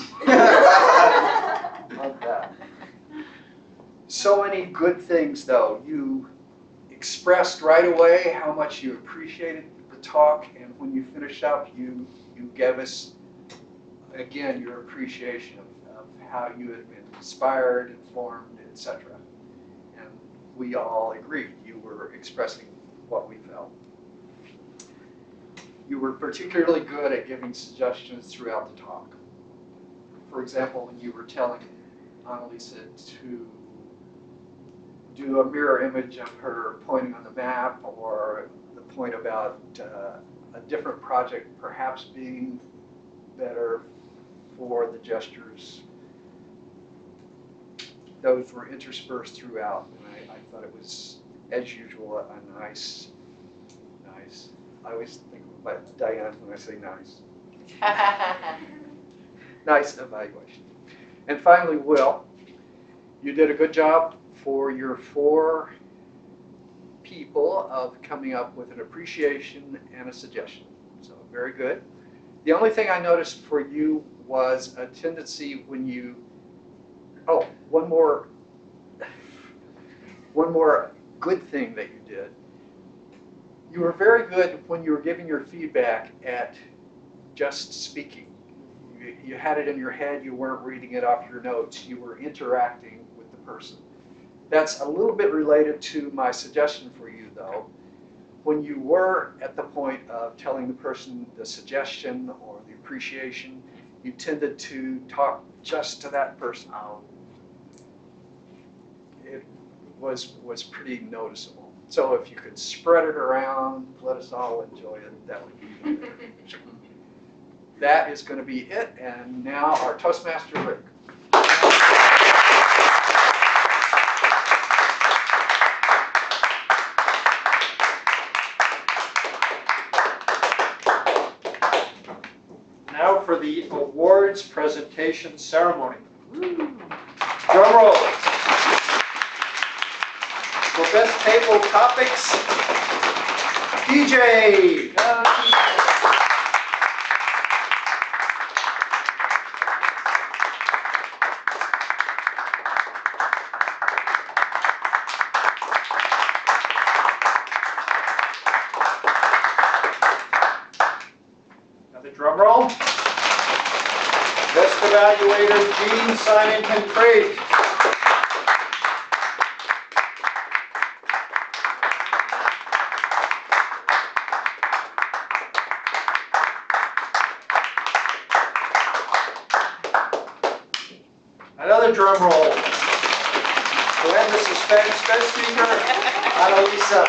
on that. So many good things, though. You expressed right away how much you appreciated the talk, and when you finished up, you gave us, again, your appreciation of how you had been inspired, informed, etc. And we all agreed. You were expressing what we felt. You were particularly good at giving suggestions throughout the talk. For example, when you were telling Annalisa to do a mirror image of her pointing on the map, or the point about a different project perhaps being better for the gestures. Those were interspersed throughout, and I thought it was, as usual, a nice. I always think about Diane when I say nice. Nice evaluation. And finally, Will, you did a good job for your 4 people of coming up with an appreciation and a suggestion. So very good. The only thing I noticed for you was a tendency when you, one more good thing that you did. You were very good when you were giving your feedback at just speaking. You had it in your head, you weren't reading it off your notes, you were interacting with the person. That's a little bit related to my suggestion for you, though. When you were at the point of telling the person the suggestion or the appreciation, you tended to talk just to that person. It was pretty noticeable. So if you could spread it around, let us all enjoy it, that would be better. That is going to be it, and now our Toastmaster, Rick. Now for the awards presentation ceremony. Drum roll. For best table topics, DJ. Another drum roll. Best evaluator, Gene Sinington Craig. Another drum roll. To end the suspense, best speaker, Annalisa.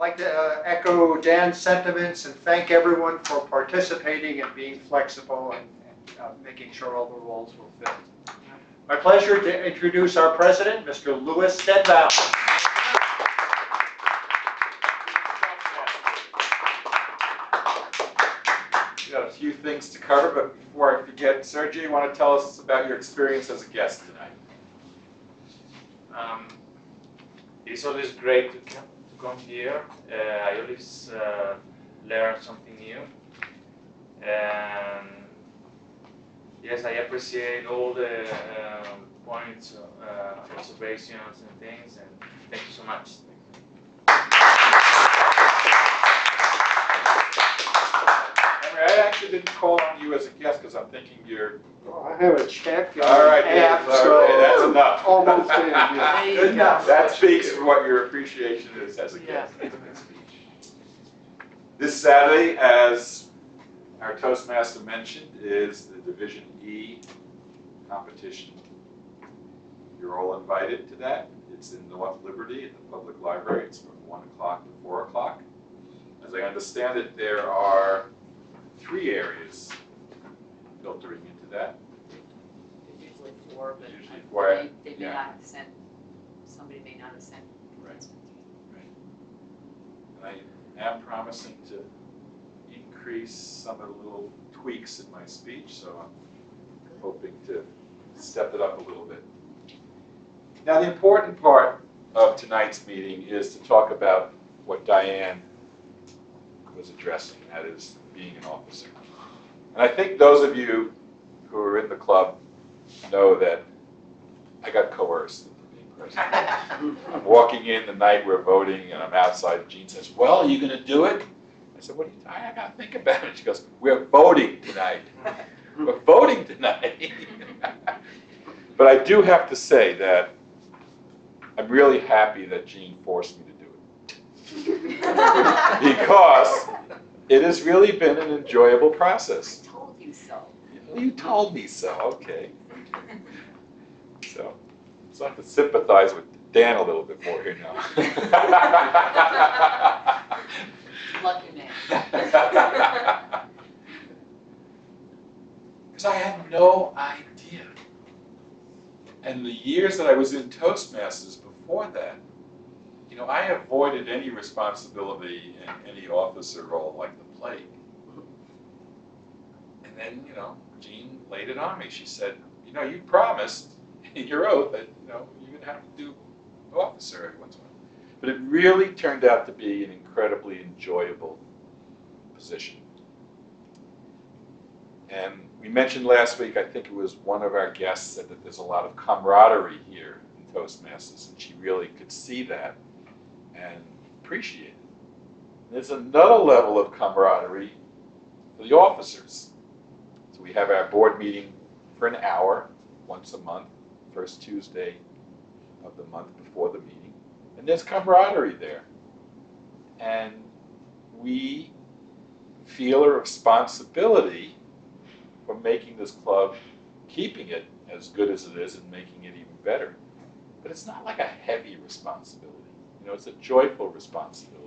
like to echo Dan's sentiments and thank everyone for participating and being flexible and making sure all the roles were filled. My pleasure to introduce our president, Mr. Louis Stenbaum. We got a few things to cover, but before I forget, Sergey, you want to tell us about your experience as a guest tonight? It's always great to come here. I always learn something new. And yes, I appreciate all the points, observations and things, and thank you so much. I actually didn't call on you as a guest because I'm thinking you're... Well, I have a check. All right, app, okay, so that's enough. almost in, yeah. Good enough. That speaks for what your appreciation is as a guest. This Saturday, as our Toastmaster mentioned, is the Division E competition. You're all invited to that. It's in North Liberty at the Public Library. It's from 1 o'clock to 4 o'clock. As I understand it, there are 3 areas filtering into that. There's usually 4, but Usually 4, they may yeah. not have sent, somebody may not have sent. Right. And I am promising to increase some of the little tweaks in my speech, so I'm hoping to step it up a little bit. Now, the important part of tonight's meeting is to talk about what Diane was addressing, that is being an officer. And I think those of you who are in the club know that I got coerced into being president. I'm walking in the night we're voting, and I'm outside. Jean says, "Well, are you going to do it?" I said, "What are you talking? I got to think about it." She goes, "We're voting tonight. We're voting tonight." But I do have to say that I'm really happy that Jean forced me to do it. Because it has really been an enjoyable process. I told you so. You told me so, okay. So I have to sympathize with Dan a little bit more here now. Lucky man. Because I had no idea. And the years that I was in Toastmasters before that, you know, I avoided any responsibility in any officer role like the plague. And then, you know, Jean laid it on me. She said, "You know, you promised in your oath that, you know, you're going to have to do officer every once in a while." But it really turned out to be an incredibly enjoyable position. And we mentioned last week, I think it was one of our guests said that there's a lot of camaraderie here in Toastmasters, and she really could see that and appreciate it. There's another level of camaraderie for the officers. So we have our board meeting for an hour once a month, first Tuesday of the month before the meeting. And there's camaraderie there. And we feel a responsibility for making this club, keeping it as good as it is and making it even better. But it's not like a heavy responsibility. You know, it's a joyful responsibility.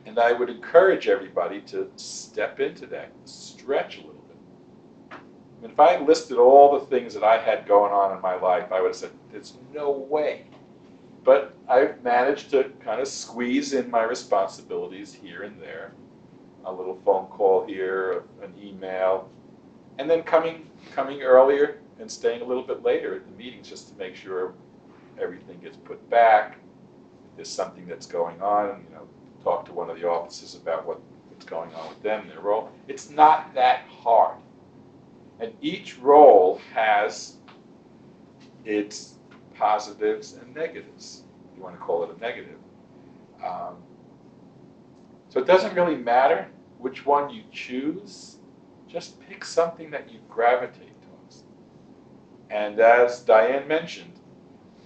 And I would encourage everybody to step into that, stretch a little bit. I mean, if I listed all the things that I had going on in my life, I would have said, there's no way. But I've managed to kind of squeeze in my responsibilities here and there. A little phone call here, an email, and then coming earlier and staying a little bit later at the meetings just to make sure everything gets put back. If there's something that's going on, you know, talk to one of the officers about what's going on with them, their role. It's not that hard. And each role has its positives and negatives, if you want to call it a negative. So it doesn't really matter which one you choose, just pick something that you gravitate towards. And as Diane mentioned,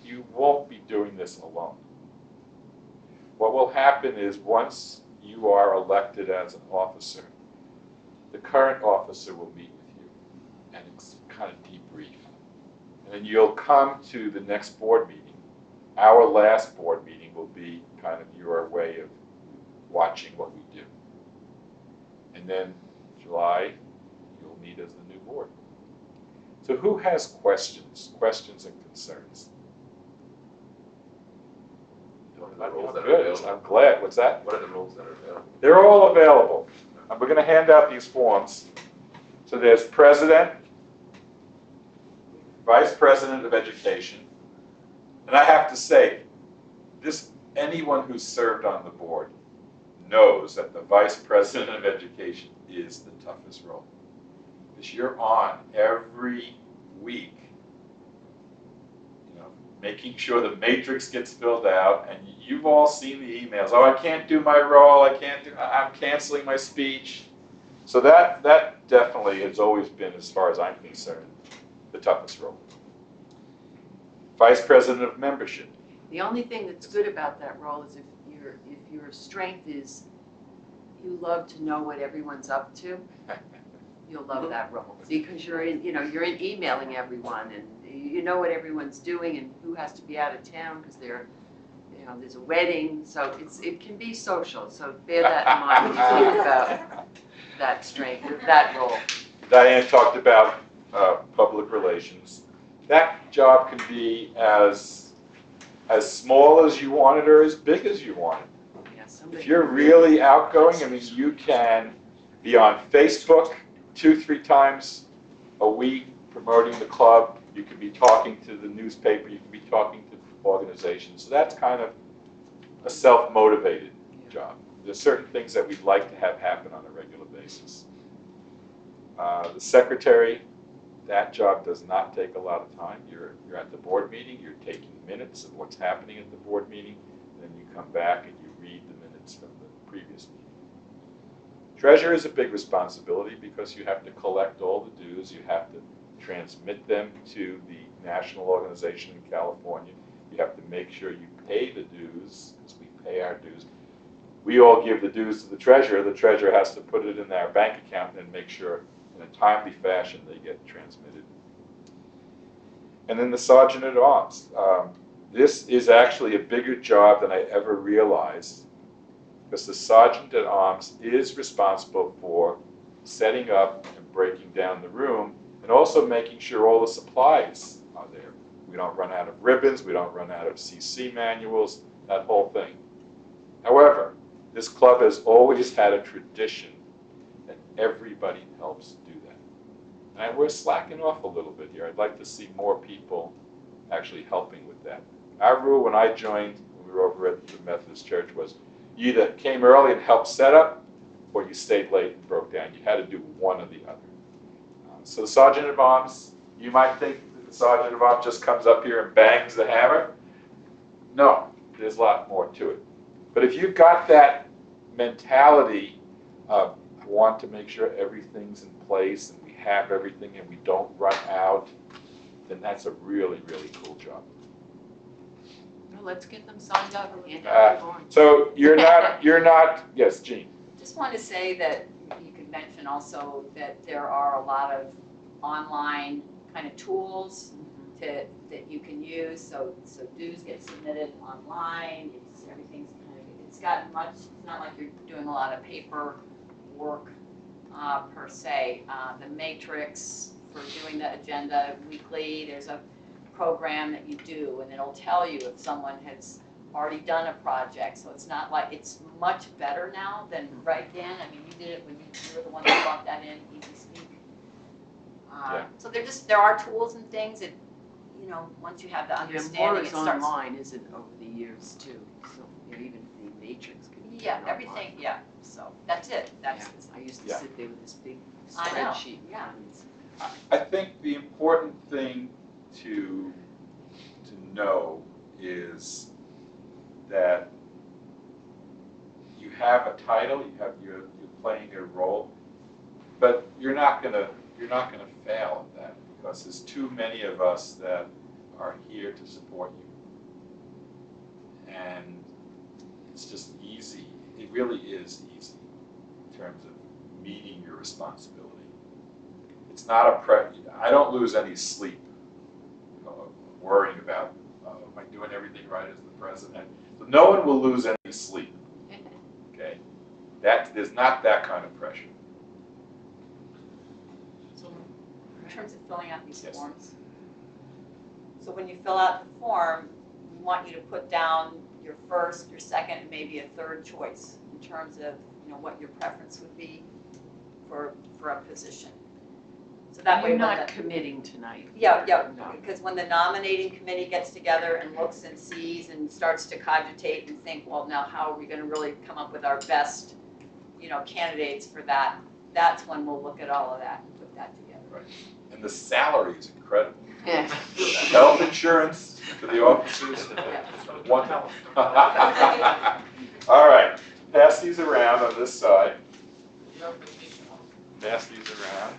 you won't be doing this alone. What will happen is once you are elected as an officer, the current officer will meet with you and kind of debrief. And then you'll come to the next board meeting our last board meeting will be kind of your way of watching what we do. And then July, you'll meet as the new board. So who has questions and concerns? What are the rules that are Good, available? I'm glad. What's that? What are the rules that are available? They're all available. And we're going to hand out these forms. So there's president, vice president of education. And I have to say, anyone who's served on the board knows that the vice president of education is the toughest role. Because you're on every week, making sure the matrix gets filled out, and you've all seen the emails. Oh, I can't do my role. I'm canceling my speech. So that definitely has always been, as far as I'm concerned, the toughest role. Vice president of membership. The only thing that's good about that role is if your strength is you love to know what everyone's up to, you'll love that role because you're in emailing everyone and you know what everyone's doing and who has to be out of town because there's a wedding, so it can be social. So bear that in mind when you think about that strength, that role. Diane talked about public relations. That job can be as small as you want it or as big as you want it. Yeah, if you're really outgoing, you can be on Facebook 2-3 times a week promoting the club. You can be talking to the newspaper. You can be talking to organizations. So that's kind of a self-motivated job. There's certain things that we'd like to have happen on a regular basis. The secretary, that job does not take a lot of time. You're at the board meeting. You're taking minutes of what's happening at the board meeting. Then you come back and you read the minutes from the previous meeting. Treasurer is a big responsibility because you have to collect all the dues. You have to transmit them to the national organization in California. You have to make sure you pay the dues, because we pay our dues. We all give the dues to the treasurer. The treasurer has to put it in our bank account and make sure in a timely fashion they get transmitted. And then the sergeant at arms. This is actually a bigger job than I ever realized, because the sergeant at arms is responsible for setting up and breaking down the room and also making sure all the supplies are there. We don't run out of ribbons, we don't run out of CC manuals, that whole thing. However, this club has always had a tradition that everybody helps do that. And we're slacking off a little bit here. I'd like to see more people actually helping with that. Our rule when I joined, when we were over at the Methodist Church, was you either came early and helped set up, or you stayed late and broke down. You had to do one or the other. So the sergeant at arms, you might think that the sergeant at arms just comes up here and bangs the hammer. No, there's a lot more to it. But if you've got that mentality of I want to make sure everything's in place and we have everything and we don't run out, then that's a really, really cool job. Well, let's get them signed up and hand out the forms. So you're not, yes, Jean. Just want to say that you could mention also that there are a lot of online kind of tools that you can use. So dues get submitted online. Everything's kind of, it's gotten much. It's not like you're doing a lot of paper work per se. The matrix for doing the agenda weekly. There's a program that you do, and it'll tell you if someone has already done a project. So it's not like, it's much better now than, right, Dan? I mean, you did it when you were the one that brought that in, Easy Speak. So there are tools and things that, once you have the understanding, it more starts. is online, isn't it, over the years too? So even the matrix can be Yeah, done everything, online. yeah. So that's it. That's I used to sit there with this big I know, spreadsheet. yeah. I think the important thing to know is that you have a title, you're playing a role, but you're not gonna fail at that because there's too many of us that are here to support you, and it's just easy. It really is easy in terms of meeting your responsibility. It's not I don't lose any sleep worrying about am I doing everything right as the president? So no one will lose any sleep, okay? There's not that kind of pressure. In terms of filling out these Yes. forms. So when you fill out the form, we want you to put down your first, your second, and maybe a third choice in terms of, what your preference would be for a position. So that way You're when not the- committing tonight. Yeah, No. because when the nominating committee gets together and looks and sees and starts to cogitate and think, well, now how are we gonna really come up with our best, candidates for that, that's when we'll look at all of that and put that together. Right. And the salary is incredible. Yeah. Health insurance for the officers, wonderful. All right, pass these around on this side. Pass these around.